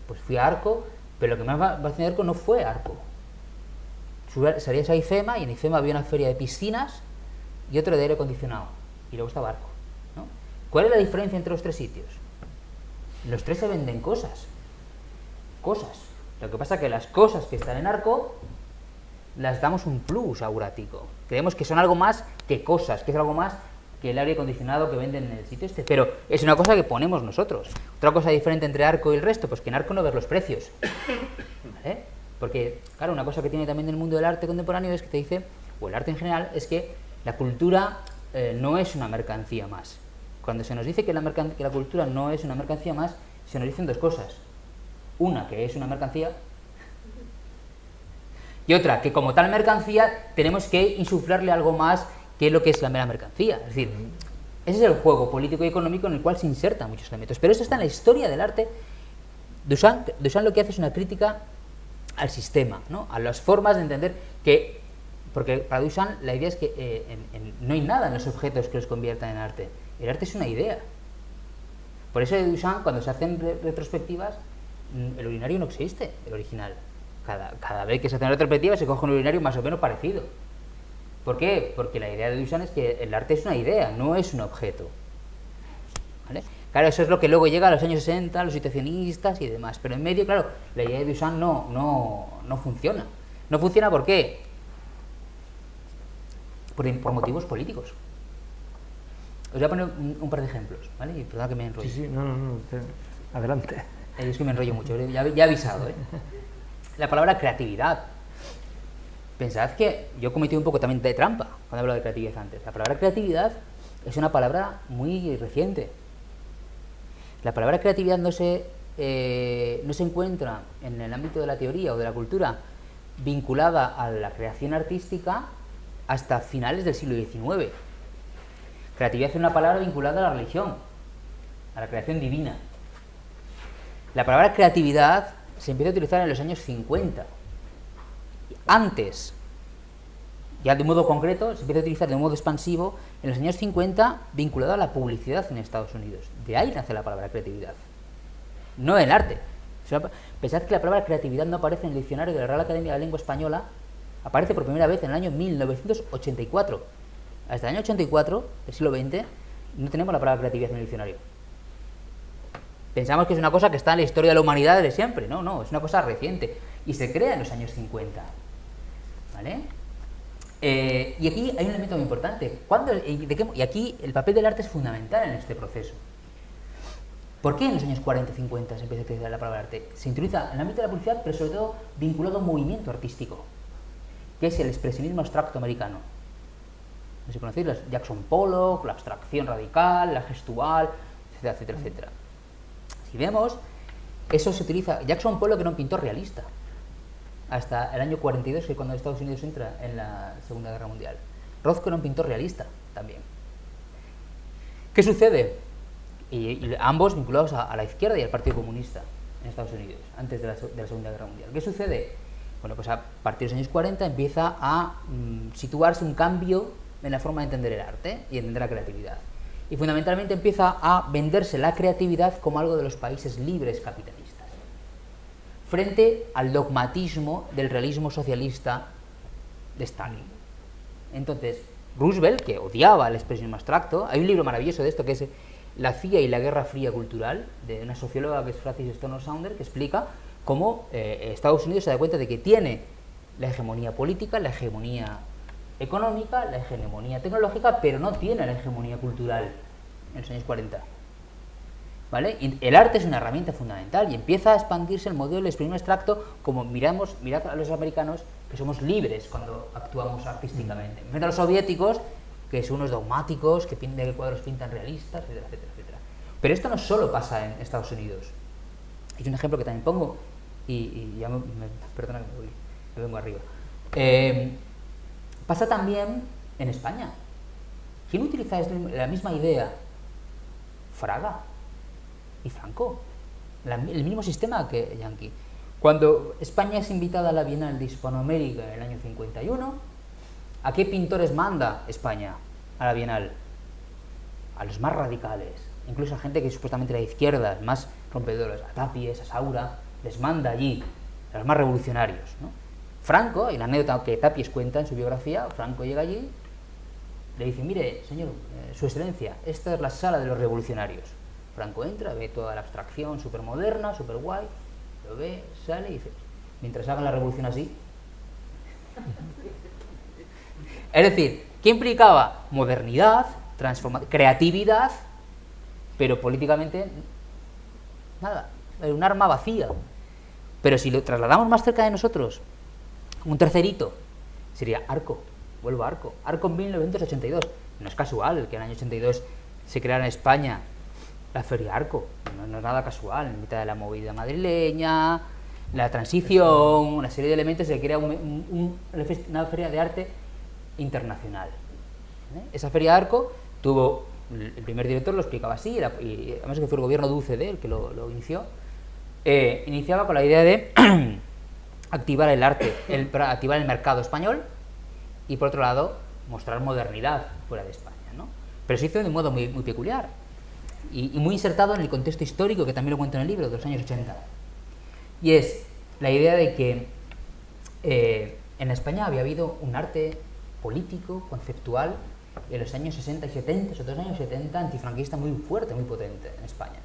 Speaker 2: pues fui a Arco, pero lo que más me fascinó de Arco no fue Arco. Salías a IFEMA, y en IFEMA había una feria de piscinas y otra de aire acondicionado, y luego estaba Arco, ¿no? ¿Cuál es la diferencia entre los tres sitios? En los tres se venden cosas. Lo que pasa es que las cosas que están en Arco las damos un plus aurático. Creemos que son algo más que cosas, que es algo más que el aire acondicionado que venden en el sitio este. Pero es una cosa que ponemos nosotros. Otra cosa diferente entre Arco y el resto, pues que en Arco no ves los precios, ¿vale? Porque, claro, una cosa que tiene también el mundo del arte contemporáneo es que te dice, o el arte en general, es que la cultura no es una mercancía más. Cuando se nos dice que la cultura no es una mercancía más, se nos dicen dos cosas. Una, que es una mercancía, y otra, que como tal mercancía tenemos que insuflarle algo más que lo que es la mera mercancía. Es decir, ese es el juego político y económico en el cual se insertan muchos elementos. Pero eso está en la historia del arte. Duchamp lo que hace es una crítica al sistema, ¿no? A las formas de entender que... Porque para Duchamp la idea es que no hay nada en los objetos que los conviertan en arte. El arte es una idea. Por eso Duchamp, cuando se hacen retrospectivas, el urinario no existe, el original. Cada vez que se hace una retrospectiva se coge un urinario más o menos parecido. ¿Por qué? Porque la idea de Duchamp es que el arte es una idea, no es un objeto, ¿vale? Claro, eso es lo que luego llega a los años 60, los situacionistas y demás. Pero en medio, claro, la idea de Duchamp no funciona. ¿No funciona por qué? Por motivos políticos. Os voy a poner un par de ejemplos, ¿vale? Y perdón que me enrollo.
Speaker 1: Sí, no, adelante.
Speaker 2: Es que me enrollo mucho, ya he avisado, ¿eh? La palabra creatividad. Pensad que yo cometí un poco también de trampa cuando he hablado de creatividad antes. La palabra creatividad es una palabra muy reciente. La palabra creatividad no se encuentra en el ámbito de la teoría o de la cultura vinculada a la creación artística hasta finales del siglo XIX. Creatividad es una palabra vinculada a la religión, a la creación divina. La palabra creatividad se empieza a utilizar en los años 50. Antes, ya de modo concreto, se empieza a utilizar de modo expansivo en los años 50 vinculado a la publicidad en Estados Unidos. De ahí nace la palabra creatividad, no el arte. Pensad que la palabra creatividad no aparece en el diccionario de la Real Academia de la Lengua Española, aparece por primera vez en el año 1984. Hasta el año 84, del siglo XX, no tenemos la palabra creatividad en el diccionario. Pensamos que es una cosa que está en la historia de la humanidad desde siempre. No, es una cosa reciente. Y se crea en los años 50. ¿Vale? Y aquí hay un elemento muy importante. Y aquí el papel del arte es fundamental en este proceso. ¿Por qué en los años 40 y 50 se empieza a utilizar la palabra arte? Se utiliza en el ámbito de la publicidad, pero sobre todo vinculado a un movimiento artístico, que es el expresionismo abstracto americano. No sé si conocéis, Jackson Pollock, la abstracción radical, la gestual, etcétera, etcétera, etcétera. Si vemos, eso se utiliza. Jackson Pollock era un pintor realista hasta el año 42, que es cuando Estados Unidos entra en la Segunda Guerra Mundial. Rothko era un pintor realista también. ¿Qué sucede? Y ambos vinculados a la izquierda y al Partido Comunista en Estados Unidos, antes de la Segunda Guerra Mundial. ¿Qué sucede? Bueno, pues a partir de los años 40 empieza a situarse un cambio en la forma de entender el arte y entender la creatividad. y fundamentalmente empieza a venderse la creatividad como algo de los países libres capitalistas, frente al dogmatismo del realismo socialista de Stalin. Entonces, Roosevelt, que odiaba el expresionismo abstracto, hay un libro maravilloso de esto que es La CIA y la Guerra Fría Cultural, de una socióloga que es Frances Stoner Saunders, que explica cómo Estados Unidos se da cuenta de que tiene la hegemonía política, la hegemonía económica, la hegemonía tecnológica, pero no tiene la hegemonía cultural en los años 40. ¿Vale? Y el arte es una herramienta fundamental y empieza a expandirse el modelo del expresionismo abstracto, como mirad a los americanos, que somos libres cuando actuamos artísticamente. Frente a los soviéticos, que son unos dogmáticos, que cuadros pintan realistas, etcétera, etcétera, etcétera. Pero esto no solo pasa en Estados Unidos. Es un ejemplo que también pongo, y ya perdona que me vengo arriba. Pasa también en España. ¿Quién utiliza la misma idea? Fraga y Franco. El mismo sistema que Yankee. Cuando España es invitada a la Bienal de Hispanoamérica en el año 51, ¿a qué pintores manda España a la Bienal? A los más radicales, incluso a gente que supuestamente era de izquierdas, más rompedores, a Tapies, a Saura, les manda allí, a los más revolucionarios, ¿no? Franco, hay una anécdota que Tapies cuenta en su biografía, Franco llega allí, le dice, mire, señor, su excelencia, esta es la sala de los revolucionarios. Franco entra, ve toda la abstracción súper moderna, súper guay, lo ve, sale y dice, mientras hagan la revolución así. Es decir, ¿qué implicaba? Modernidad, creatividad, pero políticamente nada, era un arma vacía. Pero si lo trasladamos más cerca de nosotros, un tercerito, sería Arco, vuelvo a Arco, Arco en 1982, no es casual que en el año 82 se creara en España la Feria Arco, no es nada casual, en mitad de la movida madrileña, la transición, una serie de elementos, se crea una feria de arte internacional. Esa Feria Arco tuvo, el primer director lo explicaba así, y además que fue el gobierno de UCD el que lo inició, iniciaba con la idea de activar el arte, activar el mercado español y por otro lado mostrar modernidad fuera de España, ¿no? Pero se hizo de un modo muy peculiar y muy insertado en el contexto histórico, que también lo cuento en el libro, de los años 80. Y es la idea de que en España había habido un arte político, conceptual, en los años 60 y 70, sobre todo en los años 70, antifranquista muy fuerte, muy potente en España.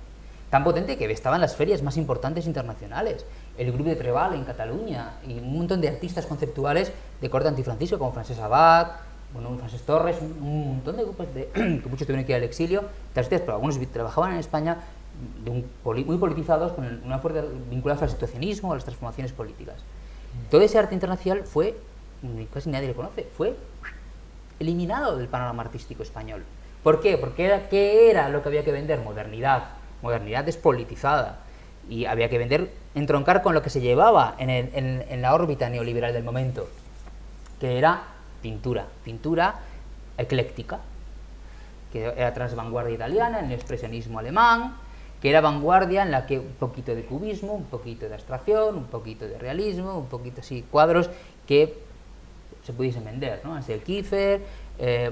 Speaker 2: Tan potente que estaba en las ferias más importantes internacionales, el Grupo de Treball en Cataluña, y un montón de artistas conceptuales de corte antifranquista, como Francesc Abad, bueno, Francesc Torres, un montón de grupos que muchos tuvieron que ir al exilio, pero algunos trabajaban en España muy politizados, con una fuerte vinculados al situacionismo, a las transformaciones políticas. Todo ese arte internacional fue, casi nadie lo conoce, fue eliminado del panorama artístico español. ¿Por qué? Porque ¿qué era lo que había que vender? Modernidad. Modernidad despolitizada. Y había que entroncar con lo que se llevaba en la órbita neoliberal del momento, que era pintura ecléctica, que era transvanguardia italiana, el expresionismo alemán, que era vanguardia en la que un poquito de cubismo, un poquito de abstracción, un poquito de realismo, un poquito así, cuadros que se pudiesen vender, ¿no? Ansel Kiefer,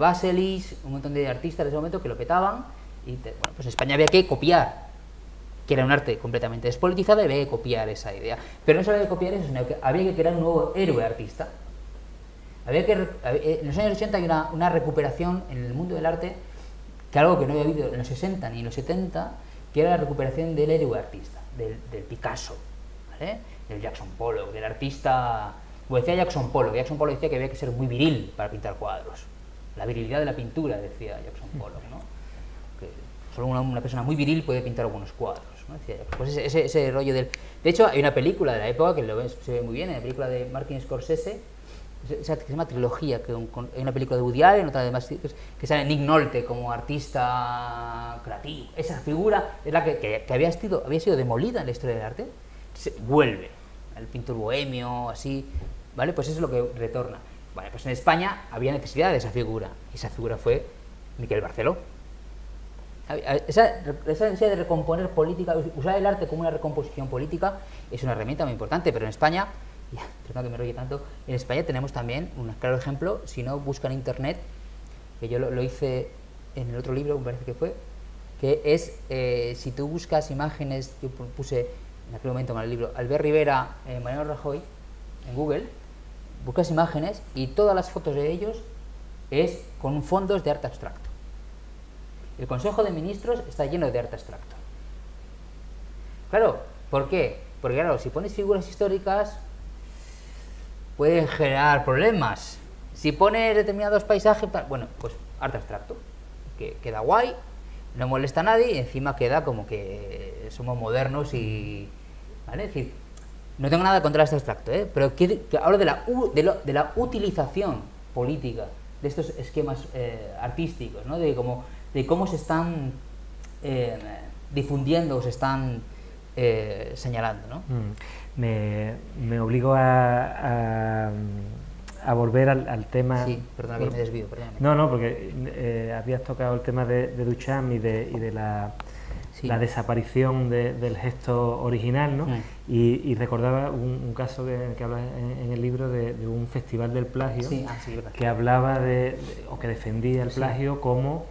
Speaker 2: Baselis, un montón de artistas de ese momento que lo petaban, y bueno, pues en España había que copiar, que era un arte completamente despolitizado, y había que copiar esa idea. Pero no solo había que copiar eso, sino que había que crear un nuevo héroe artista. En los años 80 hay una recuperación en el mundo del arte, que algo que no había habido en los 60 ni en los 70, que era la recuperación del héroe artista, del Picasso, ¿vale? Del Jackson Pollock, del artista. Como decía Jackson Pollock decía que había que ser muy viril para pintar cuadros. La virilidad de la pintura, decía Jackson Pollock, ¿no? Que solo una persona muy viril puede pintar algunos cuadros, ¿no? Decía, pues ese rollo del... De hecho, hay una película de la época que se ve muy bien, la película de Martin Scorsese, que se llama Trilogía, que hay una película de Woody Allen, otra de que sale Nick Nolte como artista creativo. Esa figura es la que había sido demolida en la historia del arte, vuelve. El pintor bohemio, así, ¿vale? Pues eso es lo que retorna. Vale, pues en España había necesidad de esa figura, y esa figura fue Miquel Barceló. Esa necesidad de recomponer política, usar el arte como una recomposición política, es una herramienta muy importante, pero en España, perdón que me rolle tanto, en España tenemos también un claro ejemplo, si no buscan en internet, que yo lo hice en el otro libro, me parece que fue, que es, si tú buscas imágenes, yo puse en aquel momento en el libro Albert Rivera, Mariano Rajoy, en Google, buscas imágenes y todas las fotos de ellos es con fondos de arte abstracto. El Consejo de Ministros está lleno de arte abstracto. Claro, ¿por qué? Porque claro, si pones figuras históricas pueden generar problemas. Si pones determinados paisajes, bueno, pues arte abstracto, que queda guay, no molesta a nadie y encima queda como que somos modernos y... ¿vale? Es decir, no tengo nada contra el arte abstracto, pero que hablo de la utilización política de estos esquemas artísticos, ¿no? De cómo se están difundiendo o se están señalando, ¿no?
Speaker 1: Me obligo a volver al tema...
Speaker 2: Sí, perdona que me desvío, perdóname.
Speaker 1: No, porque habías tocado el tema de Duchamp y de la desaparición del gesto original, ¿no? Y recordaba un caso que habla en el libro de un festival del plagio, que hablaba o que defendía el plagio como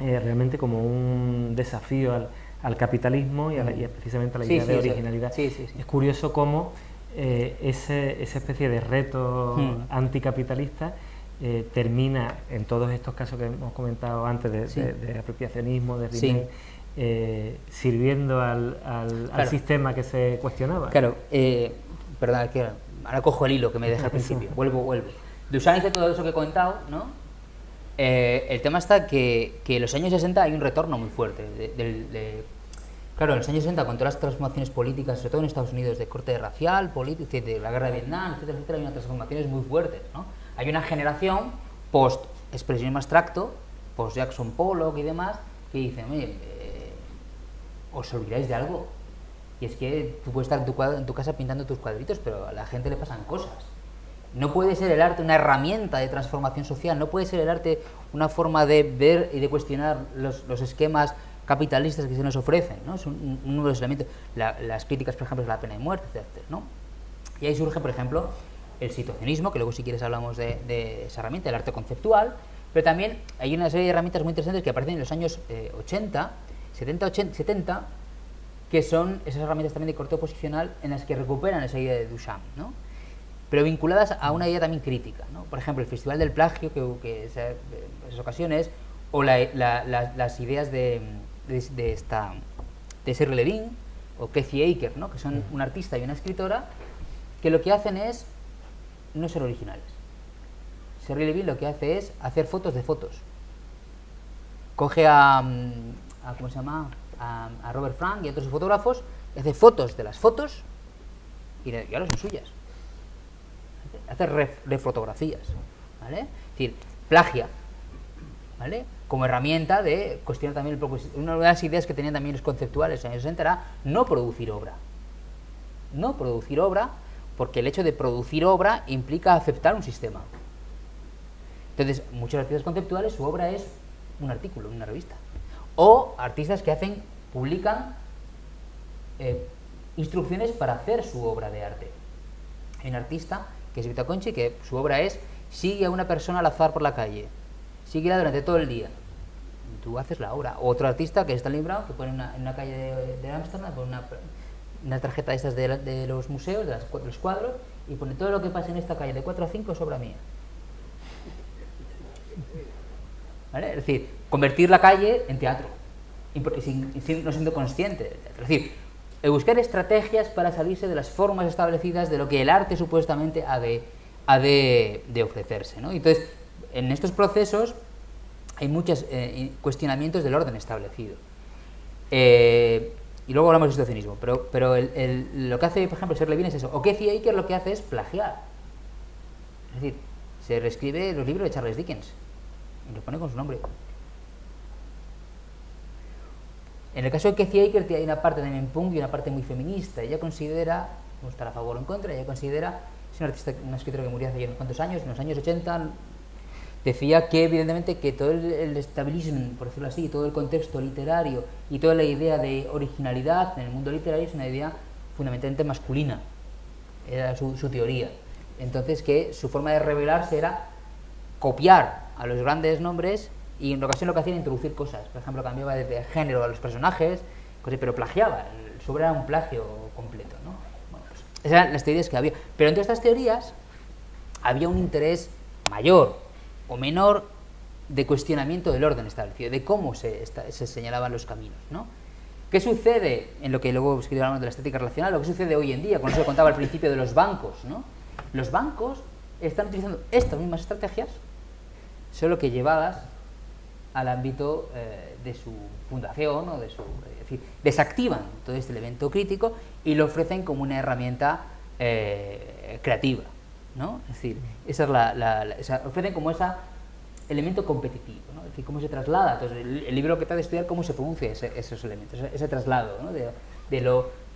Speaker 1: realmente como un desafío al capitalismo y precisamente a la idea de originalidad. Es curioso cómo esa especie de reto anticapitalista termina en todos estos casos que hemos comentado antes de apropiacionismo, de Rimmel, sirviendo al sistema que se cuestionaba.
Speaker 2: Claro, perdón, que ahora cojo el hilo que me deja al principio, vuelvo. Duchamp dice todo eso que he contado, ¿no? El tema está que en los años 60 hay un retorno muy fuerte. Claro, en los años 60, con todas las transformaciones políticas, sobre todo en Estados Unidos, de corte racial, político, de la guerra de Vietnam, etcétera, etcétera, hay unas transformaciones muy fuertes, ¿no? Hay una generación post-expresionismo abstracto, post-Jackson Pollock y demás, que dicen, oye, os olvidáis de algo. Y es que tú puedes estar en tu casa pintando tus cuadritos, pero a la gente le pasan cosas. No puede ser el arte una herramienta de transformación social, no puede ser el arte una forma de ver y de cuestionar los esquemas capitalistas que se nos ofrecen, ¿no? Es uno de los elementos. Las críticas, por ejemplo, es la pena de muerte, etcétera, ¿no? Y ahí surge, por ejemplo, el situacionismo, que luego si quieres hablamos de esa herramienta, el arte conceptual, pero también hay una serie de herramientas muy interesantes que aparecen en los años 70, que son esas herramientas también de corte oposicional en las que recuperan esa idea de Duchamp, ¿no? Pero vinculadas a una idea también crítica, ¿no? Por ejemplo, el Festival del Plagio, que en esas ocasiones, o las ideas de Shirley Levine o Kathy Aker, ¿no? Que son un artista y una escritora que lo que hacen es no ser originales. Shirley Levine lo que hace es hacer fotos de fotos. Coge ¿cómo se llama? A Robert Frank y a otros fotógrafos y hace fotos de las fotos y ahora son suyas. Hace refotografías, ¿vale? Es decir, plagia, ¿vale? Como herramienta de cuestionar también una de las ideas que tenían también los conceptuales en los años 60 era no producir obra. No producir obra, porque el hecho de producir obra implica aceptar un sistema. Entonces, muchos artistas conceptuales, su obra es un artículo en una revista. O artistas que publican instrucciones para hacer su obra de arte. Hay un artista que es Vita Conchi, que su obra es sigue a una persona al azar por la calle, síguela durante todo el día, y tú haces la obra. O otro artista que está librado, que pone en una calle de Ámsterdam, pone una tarjeta de estas de los museos, de los cuadros, y pone todo lo que pasa en esta calle de 4 a 5 es obra mía. ¿Vale? Es decir, convertir la calle en teatro, no siendo consciente del teatro. Es decir, buscar estrategias para salirse de las formas establecidas de lo que el arte supuestamente ha de ofrecerse, ¿no? Entonces, en estos procesos hay muchos cuestionamientos del orden establecido. Y luego hablamos de situacionismo, pero lo que hace, por ejemplo, Shirley Levine es eso. O Kathy Aker lo que hace es plagiar. Es decir, se reescribe los libros de Charles Dickens y lo pone con su nombre. En el caso de Kathy Aker hay una parte de punk y una parte muy feminista. Ella considera, no estar a favor o en contra, ella considera, es una artista, una escritora que murió hace unos cuantos años, en los años 80, decía que evidentemente que todo el establishment, por decirlo así, todo el contexto literario y toda la idea de originalidad en el mundo literario es una idea fundamentalmente masculina. Era su teoría. Entonces que su forma de revelarse era copiar a los grandes nombres y en ocasión lo que hacía era introducir cosas. Por ejemplo, cambiaba de género a los personajes, pero plagiaba. El sobre era un plagio completo, ¿no? Bueno, pues esas eran las teorías que había. Pero entre estas teorías había un interés mayor o menor de cuestionamiento del orden establecido, de cómo se señalaban los caminos, ¿no? ¿Qué sucede en lo que luego hablamos de la estética relacional? Lo que sucede hoy en día, con eso que contaba al principio de los bancos, ¿no? Los bancos están utilizando estas mismas estrategias, solo que llevadas al ámbito de su fundación o de su... Es decir, desactivan todo este elemento crítico y lo ofrecen como una herramienta creativa, ¿no? Es decir, ofrecen como ese elemento competitivo, ¿no? Es decir, cómo se traslada. Entonces, el libro que trata de estudiar cómo se pronuncia esos elementos, ese traslado, ¿no? de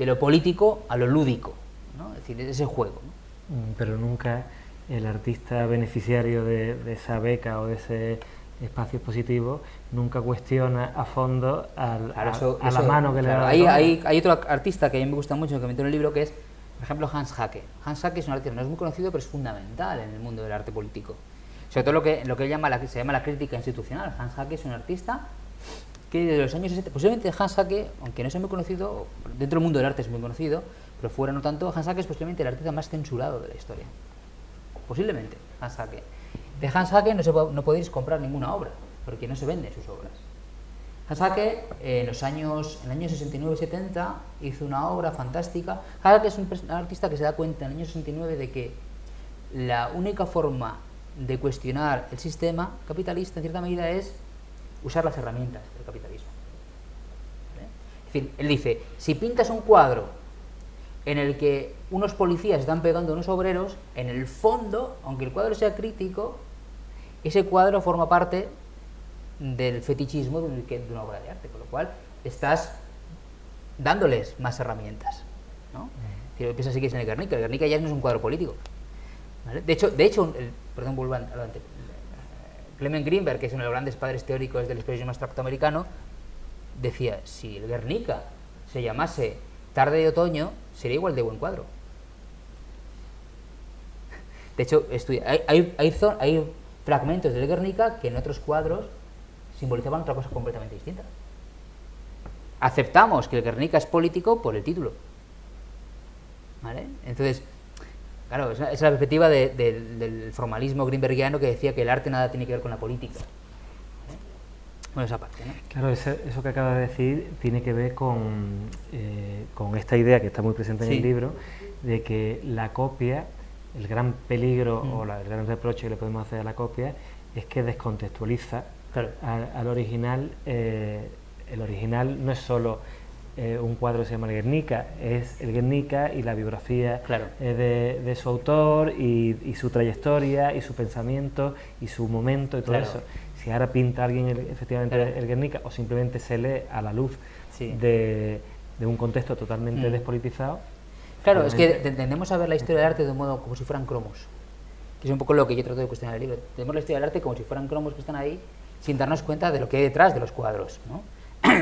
Speaker 2: lo político a lo lúdico, ¿no? Es decir, ese juego, ¿no?
Speaker 1: Pero nunca el artista beneficiario de esa beca o de ese espacio expositivo nunca cuestiona a fondo a la mano que le da.
Speaker 2: Hay otro artista que a mí me gusta mucho, que meto en el libro, que es, por ejemplo, Hans Haacke. Hans Haacke es un artista, no es muy conocido, pero es fundamental en el mundo del arte político. Sobre todo lo que él se llama la crítica institucional. Hans Haacke es un artista que desde los años 60, posiblemente Hans Haacke, aunque no sea muy conocido, dentro del mundo del arte es muy conocido, pero fuera no tanto, Hans Haacke es posiblemente el artista más censurado de la historia. Posiblemente, Hans Haacke. De Hans Haacke no podéis comprar ninguna obra, porque no se venden sus obras. Hans Haacke, en el año 69-70, hizo una obra fantástica. Hans Haacke es un artista que se da cuenta en el año 69 de que la única forma de cuestionar el sistema capitalista, en cierta medida, es usar las herramientas del capitalismo. ¿Vale? Es decir, él dice, si pintas un cuadro en el que unos policías están pegando a unos obreros, en el fondo, aunque el cuadro sea crítico, ese cuadro forma parte del fetichismo de una obra de arte, con lo cual estás dándoles más herramientas, ¿no? Si lo piensas así que es en el Guernica ya no es un cuadro político, ¿vale? De hecho perdón, vuelvo adelante. Clement Greenberg, que es uno de los grandes padres teóricos del expresionismo abstracto americano, decía, si el Guernica se llamase Tarde de otoño, sería igual de buen cuadro. De hecho, hay fragmentos del Guernica que en otros cuadros simbolizaban otra cosa completamente distinta. Aceptamos que el Guernica es político por el título, ¿vale? Entonces, claro, esa es la perspectiva del formalismo greenbergiano, que decía que el arte nada tiene que ver con la política. Bueno, esa parte, ¿no?
Speaker 1: Claro, eso que acabas de decir tiene que ver con esta idea que está muy presente en el libro, de que la copia, el gran peligro o el gran reproche que le podemos hacer a la copia es que descontextualiza al original. El original no es solo un cuadro que se llama el Guernica, es el Guernica y la biografía de su autor y su trayectoria y su pensamiento y su momento y todo eso. Si ahora pinta alguien efectivamente el Guernica o simplemente se lee a la luz de un contexto totalmente despolitizado.
Speaker 2: Claro, es que tendemos a ver la historia del arte de un modo como si fueran cromos, que es un poco lo que yo trato de cuestionar en el libro. Tenemos la historia del arte como si fueran cromos que están ahí sin darnos cuenta de lo que hay detrás de los cuadros, ¿no?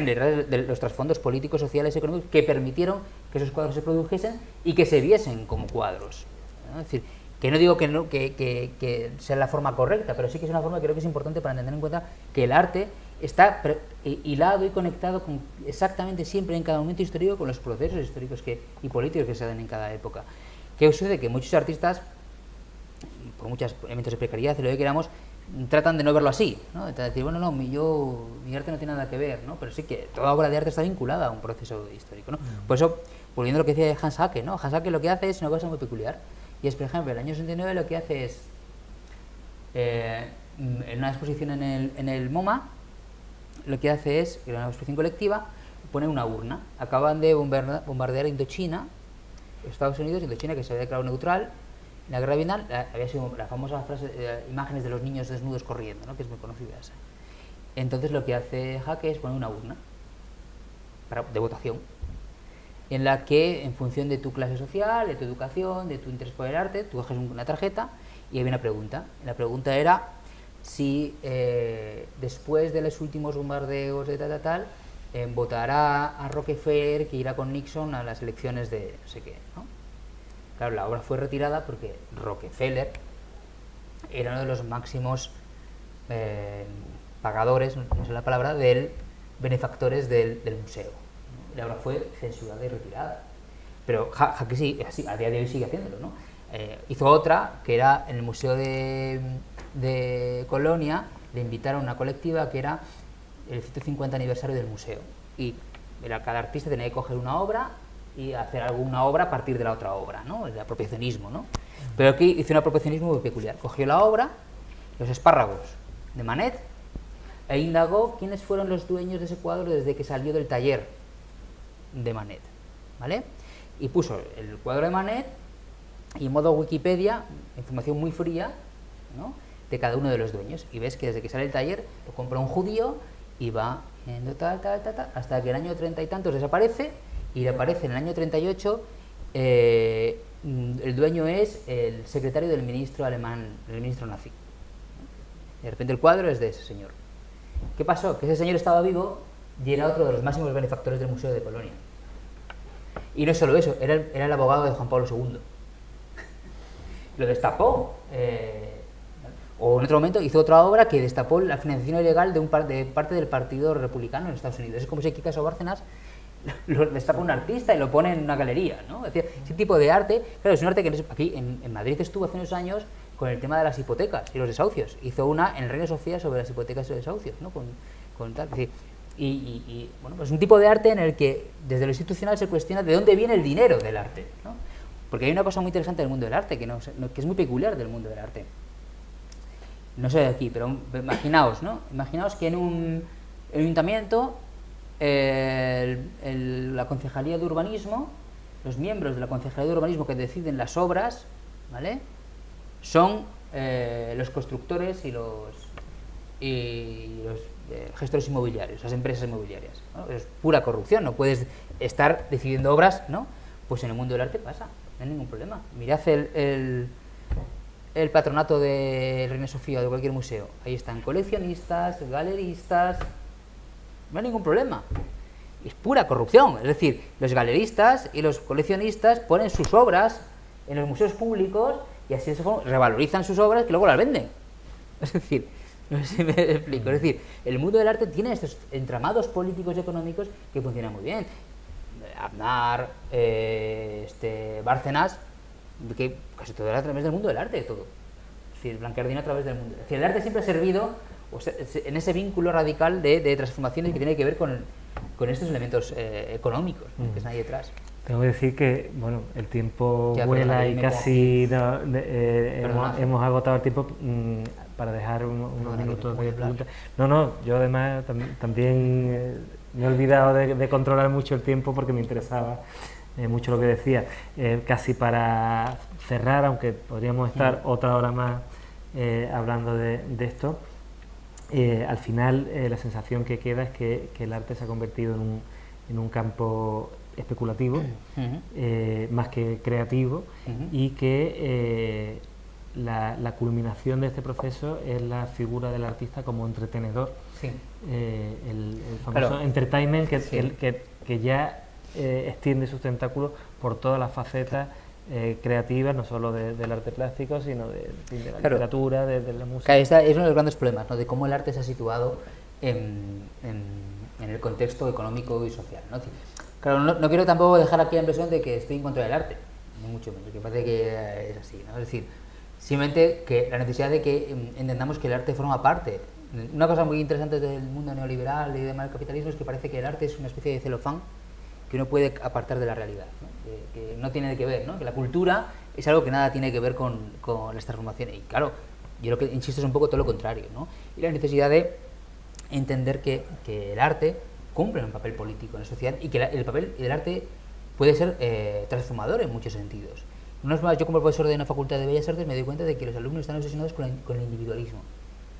Speaker 2: Detrás de los trasfondos políticos, sociales, económicos que permitieron que esos cuadros se produjesen y que se viesen como cuadros, ¿no? Es decir, que no digo que sea la forma correcta, pero sí que es una forma que creo que es importante para tener en cuenta que el arte está hilado y conectado exactamente siempre en cada momento histórico con los procesos históricos y políticos que se dan en cada época. ¿Qué sucede? Que muchos artistas, por muchos elementos de precariedad, lo que queramos, tratan de no verlo así, ¿no? De decir, bueno, no, mi arte no tiene nada que ver, ¿no? Pero sí que toda obra de arte está vinculada a un proceso histórico, ¿no? Por eso, volviendo a lo que decía Hans Haacke, ¿no? Hans Haacke lo que hace es una cosa muy peculiar, y es, por ejemplo, el año 69 lo que hace es, en una exposición en el MoMA, lo que hace es, en una exposición colectiva, pone una urna. Acaban de bombardear Indochina, Estados Unidos, Indochina, que se había declarado neutral. En la guerra Vietnam había sido la famosa frase, imágenes de los niños desnudos corriendo, ¿no? Que es muy conocida esa. Entonces lo que hace Haacke es poner una urna de votación, en la que, en función de tu clase social, de tu educación, de tu interés por el arte, tú coges una tarjeta y había una pregunta. La pregunta era si después de los últimos bombardeos de tal, votará a Rockefeller, que irá con Nixon a las elecciones de no sé qué, ¿no? Claro, la obra fue retirada porque Rockefeller era uno de los máximos pagadores, no sé la palabra, benefactores del museo, ¿no? La obra fue censurada y retirada. Pero Jaque sí, así, a día de hoy sigue haciéndolo, ¿no? Hizo otra, que era en el Museo de Colonia, le invitaron a una colectiva que era el 150 aniversario del museo. Y cada artista tenía que coger una obra y hacer alguna obra a partir de la otra obra, ¿no? El apropiacionismo, ¿no? Pero aquí hizo un apropiacionismo muy peculiar. Cogió la obra, Los espárragos, de Manet, e indagó quiénes fueron los dueños de ese cuadro desde que salió del taller de Manet, ¿vale? Y puso el cuadro de Manet y en modo Wikipedia, información muy fría, ¿no?, de cada uno de los dueños. Y ves que desde que sale el taller lo compra un judío y va yendo hasta que el año 30 y tantos desaparece, y le aparece en el año 38, el dueño es el secretario del ministro alemán, el ministro nazi. De repente el cuadro es de ese señor. ¿Qué pasó? Que ese señor estaba vivo y era otro de los máximos benefactores del Museo de Colonia. Y no solo eso, era el abogado de Juan Pablo II. Lo destapó. O en otro momento hizo otra obra que destapó la financiación ilegal de parte del Partido Republicano en Estados Unidos. Es como si aquí Caso Bárcenas lo destapa un artista y lo pone en una galería, ¿no? Es decir, ese tipo de arte, claro, es un arte que aquí en Madrid estuvo hace unos años con el tema de las hipotecas y los desahucios. Hizo una en Reina Sofía sobre las hipotecas y los desahucios, ¿no? Con tal, es decir, bueno, pues un tipo de arte en el que desde lo institucional se cuestiona de dónde viene el dinero del arte, ¿no? Porque hay una cosa muy interesante del mundo del arte que es muy peculiar del mundo del arte. No sé de aquí, pero imaginaos, ¿no? Imaginaos que en un ayuntamiento la Concejalía de Urbanismo, los miembros de la Concejalía de Urbanismo que deciden las obras, ¿vale?, son los constructores y los gestores inmobiliarios, las empresas inmobiliarias, ¿no? Es pura corrupción, no puedes estar decidiendo obras, ¿no? Pues en el mundo del arte pasa, no hay ningún problema. Mirad el patronato de Reina Sofía o de cualquier museo, ahí están coleccionistas, galeristas, no hay ningún problema. Es pura corrupción, es decir, los galeristas y los coleccionistas ponen sus obras en los museos públicos y así revalorizan sus obras que luego las venden. Es decir, no sé si me explico, es decir, el mundo del arte tiene estos entramados políticos y económicos que funcionan muy bien. Aznar, Bárcenas, que casi todo era a través del mundo del arte, todo. Es decir, Blanquerdino a través del mundo. Es decir, el arte siempre ha servido, o sea, en ese vínculo radical de transformaciones que tiene que ver con estos elementos económicos, que están ahí detrás.
Speaker 1: Tengo que decir que, bueno, el tiempo ya, vuela y casi hemos agotado el tiempo para dejar unos minutos de preguntas. No, yo además también me he olvidado de controlar mucho el tiempo porque me interesaba mucho lo que decía. Casi para cerrar, aunque podríamos estar otra hora más hablando de esto, al final la sensación que queda es que el arte se ha convertido en un campo especulativo, más que creativo, y que la culminación de este proceso es la figura del artista como entretenedor, el famoso claro, entertainment que ya extiende sus tentáculos por todas las facetas creativas, no solo del arte plástico, sino de la literatura, de la música.
Speaker 2: Claro, este es uno de los grandes problemas, ¿no?, de cómo el arte se ha situado en el contexto económico y social, ¿no? Claro, no quiero tampoco dejar aquí la impresión de que estoy en contra del arte, ni mucho menos, que parece que es así, ¿no? Es decir, simplemente que la necesidad de que entendamos que el arte forma parte. Una cosa muy interesante del mundo neoliberal y demás del capitalismo es que parece que el arte es una especie de celofán que uno puede apartar de la realidad, ¿no? Que no tiene que ver, ¿no? Que la cultura es algo que nada tiene que ver con las transformaciones. Y claro, yo lo que insisto es un poco todo lo contrario, ¿no? Y la necesidad de entender que el arte cumple un papel político en la sociedad y que el papel del arte puede ser transformador en muchos sentidos. No es más, yo como profesor de una facultad de Bellas Artes me doy cuenta de que los alumnos están obsesionados con el individualismo,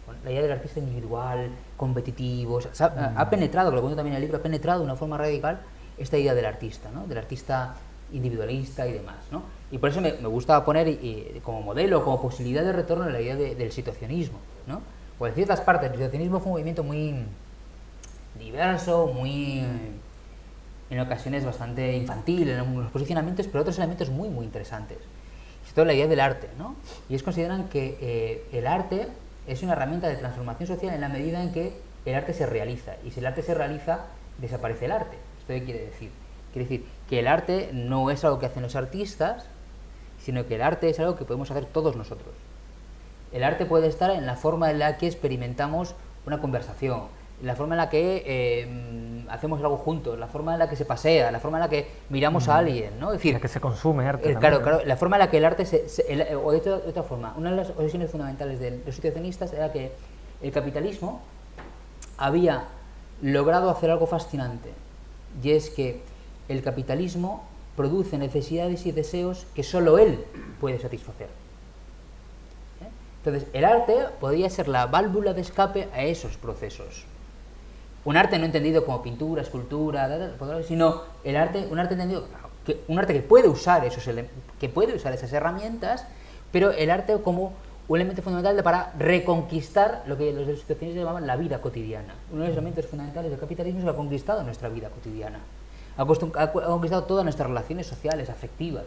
Speaker 2: con la idea del artista individual, competitivo. O sea, ha penetrado, que lo cuento también en el libro, ha penetrado de una forma radical esta idea del artista, ¿no?, del artista individualista y demás, ¿no? Y por eso me gusta poner como modelo, como posibilidad de retorno a la idea del situacionismo, ¿no? O en ciertas partes, el situacionismo fue un movimiento muy diverso, muy, en ocasiones bastante infantil en algunos posicionamientos, pero otros elementos muy interesantes. Sobre todo la idea del arte, ¿no? Y ellos consideran que el arte es una herramienta de transformación social en la medida en que el arte se realiza. Y si el arte se realiza, desaparece el arte. ¿Esto qué quiere decir? Quiere decir que el arte no es algo que hacen los artistas, sino que el arte es algo que podemos hacer todos nosotros. El arte puede estar en la forma en la que experimentamos una conversación, en la forma en la que hacemos algo juntos, la forma en la que se pasea, la forma en la que miramos a alguien, ¿no? Es decir,
Speaker 1: la que se consume arte.
Speaker 2: Claro, la forma en la que el arte o de otra forma, una de las obsesiones fundamentales de los situacionistas era que el capitalismo había logrado hacer algo fascinante, y es que el capitalismo produce necesidades y deseos que solo él puede satisfacer. Entonces, el arte podría ser la válvula de escape a esos procesos. Un arte no entendido como pintura, escultura, sino un arte entendido, un arte que puede usar esas herramientas, pero el arte como un elemento fundamental para reconquistar lo que los situacionistas llamaban la vida cotidiana. Uno de los elementos fundamentales del capitalismo es que ha conquistado nuestra vida cotidiana. Ha conquistado todas nuestras relaciones sociales, afectivas.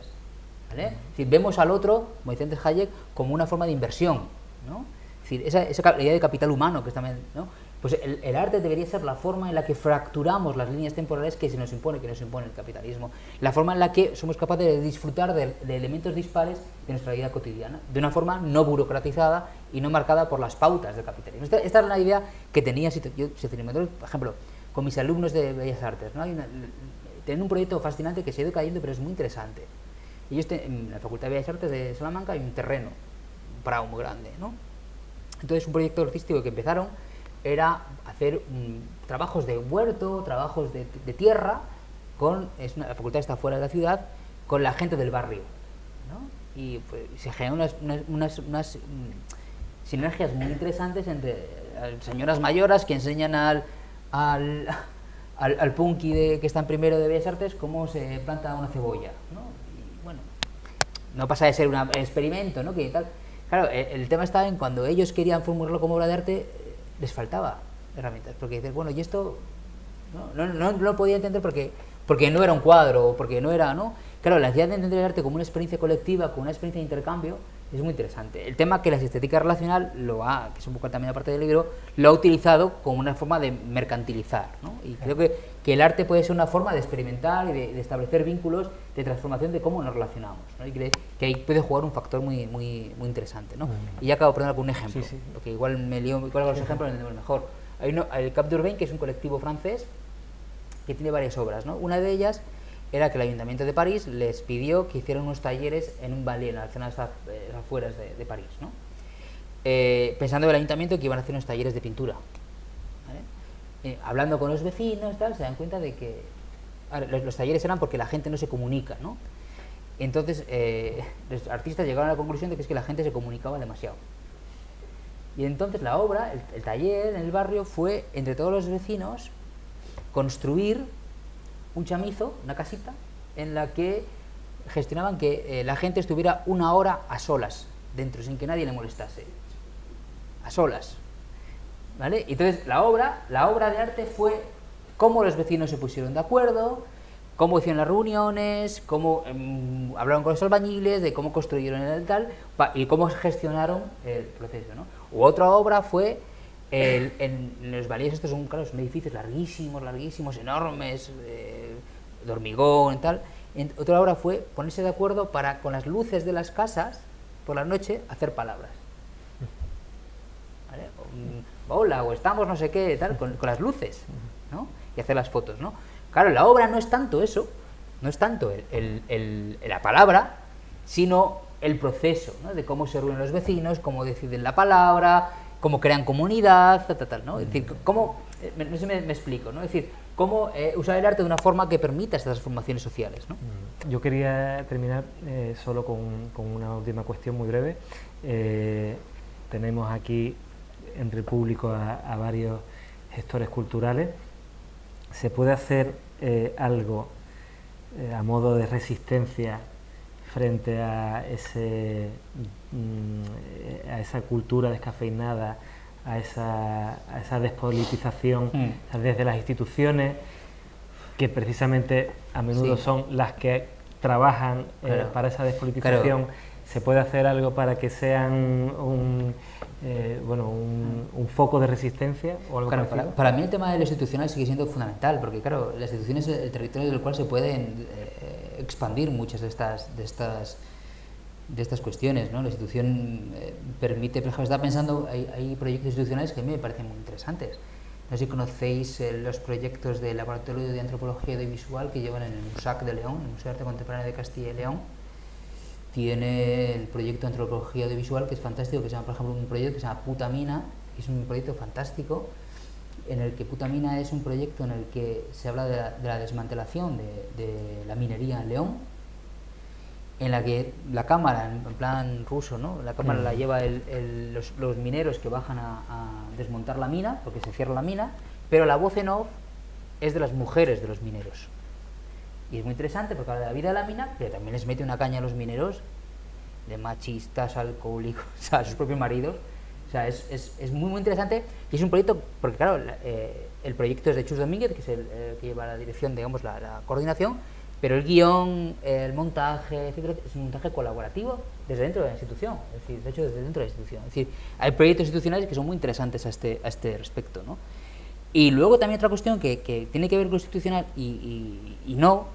Speaker 2: ¿Vale? Es decir, vemos al otro, como dice antes Hayek, como una forma de inversión, ¿no? Es decir, esa idea de capital humano que es también, ¿no? Pues el arte debería ser la forma en la que fracturamos las líneas temporales que nos impone el capitalismo, la forma en la que somos capaces de disfrutar de elementos dispares de nuestra vida cotidiana, de una forma no burocratizada y no marcada por las pautas del capitalismo. Esta es la idea que tenía yo, por ejemplo, con mis alumnos de Bellas Artes, ¿no? Tienen un proyecto fascinante que se ha ido cayendo, pero es muy interesante. Ellos en la Facultad de Bellas Artes de Salamanca hay un terreno, un prado muy grande, ¿no? Entonces un proyecto artístico que empezaron era hacer trabajos de huerto, trabajos de tierra, la facultad está fuera de la ciudad, con la gente del barrio, ¿no? Y pues, se generan unas sinergias muy interesantes entre señoras mayores que enseñan al punky que está en primero de Bellas Artes cómo se planta una cebolla, ¿no? Y bueno, no pasa de ser un experimento, ¿no? Que tal. Claro, el tema estaba en cuando ellos querían formularlo como obra de arte, les faltaba herramientas, porque dices, bueno, y esto no lo podía entender porque no era un cuadro, o porque no era, ¿no? Claro, la necesidad de entender el arte como una experiencia colectiva, como una experiencia de intercambio, es muy interesante. El tema que la estética relacional que es un poco también parte del libro, lo ha utilizado como una forma de mercantilizar, ¿no? Y creo que el arte puede ser una forma de experimentar y de establecer vínculos de transformación de cómo nos relacionamos, ¿no? Y que ahí puede jugar un factor muy, muy, muy interesante, ¿no? Y ya acabo poniendo algún ejemplo, sí. Lo que igual me lío, igual con los ejemplos lo mejor. Hay el Cap d'Urbain, que es un colectivo francés que tiene varias obras, ¿no? Una de ellas era que el Ayuntamiento de París les pidió que hicieran unos talleres en un ballet, en la zona de las afueras de París, ¿no? Pensando en el Ayuntamiento que iban a hacer unos talleres de pintura, ¿vale? Hablando con los vecinos, tal, se dan cuenta de que los talleres eran porque la gente no se comunica, ¿no? Entonces los artistas llegaron a la conclusión de que es que la gente se comunicaba demasiado. Y entonces la obra, el taller en el barrio fue, entre todos los vecinos, construir un chamizo, una casita, en la que gestionaban que la gente estuviera una hora a solas dentro, sin que nadie le molestase. A solas. ¿Vale? Y entonces la obra de arte fue cómo los vecinos se pusieron de acuerdo, cómo hicieron las reuniones, cómo hablaron con los albañiles, de cómo construyeron el tal, y cómo gestionaron el proceso, ¿no? U otra obra fue en los ballets, estos son, claro, son edificios larguísimos, enormes, de hormigón y tal. Otra obra fue ponerse de acuerdo para, con las luces de las casas, por la noche, hacer palabras. ¿Vale? Hola, o estamos no sé qué, tal, con las luces, ¿no? Y hacer las fotos, ¿no? Claro, la obra no es tanto eso, no es tanto la palabra, sino el proceso, ¿no? De cómo se reúnen los vecinos, cómo deciden la palabra, cómo crean comunidad, tal, ¿no? Es decir, cómo, no sé si me explico, ¿no? Es decir, cómo usar el arte de una forma que permita estas transformaciones sociales, ¿no?
Speaker 1: Yo quería terminar solo con una última cuestión muy breve. Tenemos aquí entre el público a varios gestores culturales. ¿Se puede hacer algo a modo de resistencia frente a esa cultura descafeinada, a esa despolitización desde las instituciones, que precisamente a menudo son las que trabajan para esa despolitización? Se puede hacer algo para que sean bueno, un foco de resistencia o algo
Speaker 2: claro,
Speaker 1: parecido?
Speaker 2: Para mí el tema de lo institucional sigue siendo fundamental, porque claro, la institución es el territorio del cual se pueden expandir muchas de estas cuestiones, ¿no? La institución permite, por ejemplo, estaba pensando, hay proyectos institucionales que a mí me parecen muy interesantes. No sé si conocéis los proyectos del Laboratorio de Antropología Audiovisual que llevan en el MUSAC de León, el Museo de Arte Contemporáneo de Castilla y León. Tiene el proyecto de Antropología Audiovisual, que es fantástico, que se llama, por ejemplo, un proyecto que se llama Putamina, que es un proyecto fantástico, en el que Putamina es un proyecto en el que se habla de la desmantelación de la minería en León, en la que la cámara, en plan ruso, ¿no? La cámara la lleva los mineros que bajan a desmontar la mina, porque se cierra la mina, pero la voz en off es de las mujeres de los mineros. Y es muy interesante porque habla de la vida de la mina, pero también les mete una caña a los mineros de machistas, alcohólicos, o sea, a sus propios maridos. O sea, es muy, muy interesante y es un proyecto, porque claro, el proyecto es de Chus Domínguez, que es el que lleva la dirección, digamos, la coordinación, pero el guión, el montaje, es un montaje colaborativo desde dentro de la institución, es decir, de hecho desde dentro de la institución. Es decir, hay proyectos institucionales que son muy interesantes a este respecto, ¿no? Y luego también otra cuestión que tiene que ver con lo institucional y no,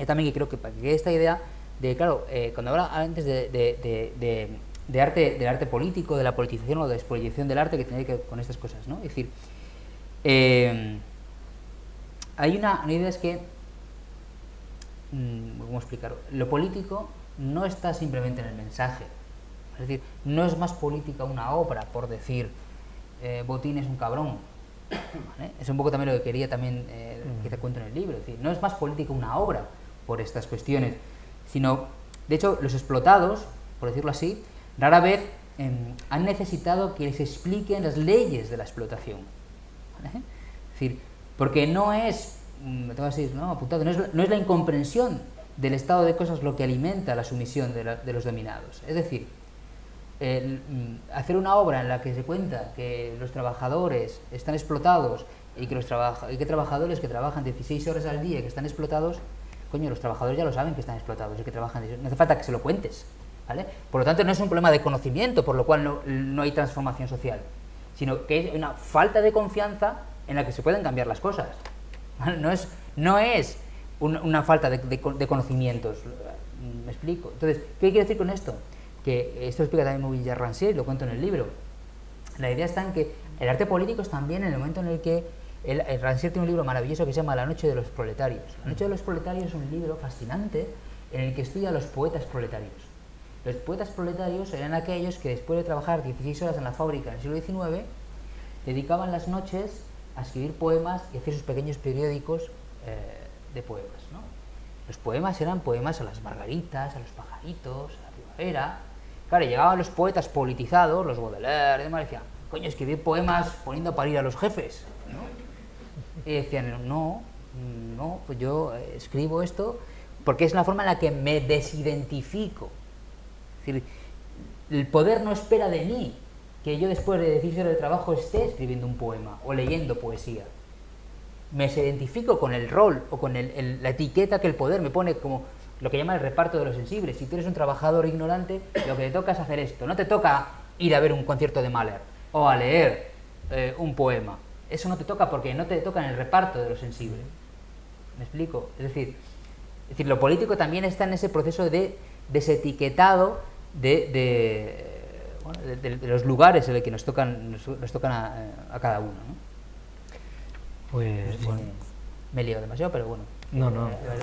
Speaker 2: también que creo que para que quede esta idea de, claro, cuando habla antes del arte político, de la politización o de despolitización del arte, que tiene que ver con estas cosas, ¿no? Es decir, hay una idea, es que, ¿cómo explicarlo? Lo político no está simplemente en el mensaje, es decir, no es más política una obra por decir Botín es un cabrón, ¿vale? Es un poco también lo que quería también que te cuento en el libro, es decir, no es más política una obra por estas cuestiones, sino, de hecho, los explotados, por decirlo así, rara vez han necesitado que les expliquen las leyes de la explotación, ¿vale? Es decir, porque no es, me tengo que decir, no, apuntado, no es la incomprensión del estado de cosas lo que alimenta la sumisión de los dominados. Es decir, hacer una obra en la que se cuenta que los trabajadores están explotados y que hay trabajadores que trabajan 16 horas al día y que están explotados, coño, los trabajadores ya lo saben que están explotados y que trabajan, no hace falta que se lo cuentes, ¿vale? Por lo tanto, no es un problema de conocimiento, por lo cual no hay transformación social, sino que es una falta de confianza en la que se pueden cambiar las cosas, ¿vale? No es una falta de conocimientos, ¿me explico? Entonces, ¿qué quiero decir con esto? Que esto explica también muy bien Rancière, lo cuento en el libro. La idea está en que el arte político es también en el momento en el que Rancière tiene un libro maravilloso que se llama La noche de los proletarios. La noche de los proletarios es un libro fascinante en el que estudia a los poetas proletarios. Los poetas proletarios eran aquellos que después de trabajar 16 horas en la fábrica en el siglo XIX dedicaban las noches a escribir poemas y hacer sus pequeños periódicos de poemas, ¿no? Los poemas eran poemas a las margaritas, a los pajaritos, a la primavera. Claro, llegaban los poetas politizados, los Baudelaire y demás, y decían, coño, escribir poemas poniendo a parir a los jefes, ¿no? Y decían, no, pues yo escribo esto porque es la forma en la que me desidentifico. Es decir, el poder no espera de mí que yo después de 16 horas de trabajo esté escribiendo un poema o leyendo poesía. Me identifico con el rol o con la etiqueta que el poder me pone como lo que llama el reparto de los sensibles. Si tú eres un trabajador ignorante, lo que te toca es hacer esto. No te toca ir a ver un concierto de Mahler o a leer un poema. Eso no te toca porque no te toca en el reparto de los sensibles. ¿Me explico? Es decir, lo político también está en ese proceso de desetiquetado de los lugares en los que nos tocan a cada uno, ¿no?
Speaker 1: Pues bueno.
Speaker 2: Me he liado demasiado, pero bueno.
Speaker 1: No.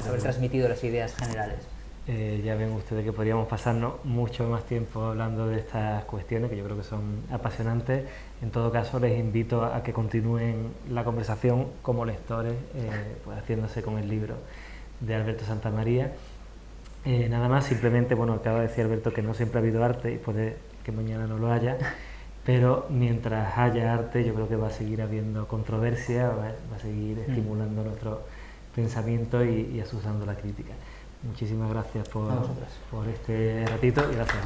Speaker 2: Haber transmitido las ideas generales.
Speaker 1: Ya ven ustedes que podríamos pasarnos mucho más tiempo hablando de estas cuestiones, que yo creo que son apasionantes. En todo caso, les invito a que continúen la conversación como lectores, pues haciéndose con el libro de Alberto Santamaría. Nada más, simplemente, bueno, acaba de decir Alberto que no siempre ha habido arte y puede que mañana no lo haya, pero mientras haya arte yo creo que va a seguir habiendo controversia, va a seguir estimulando nuestro pensamiento y asusando la crítica. Muchísimas gracias por este ratito y gracias.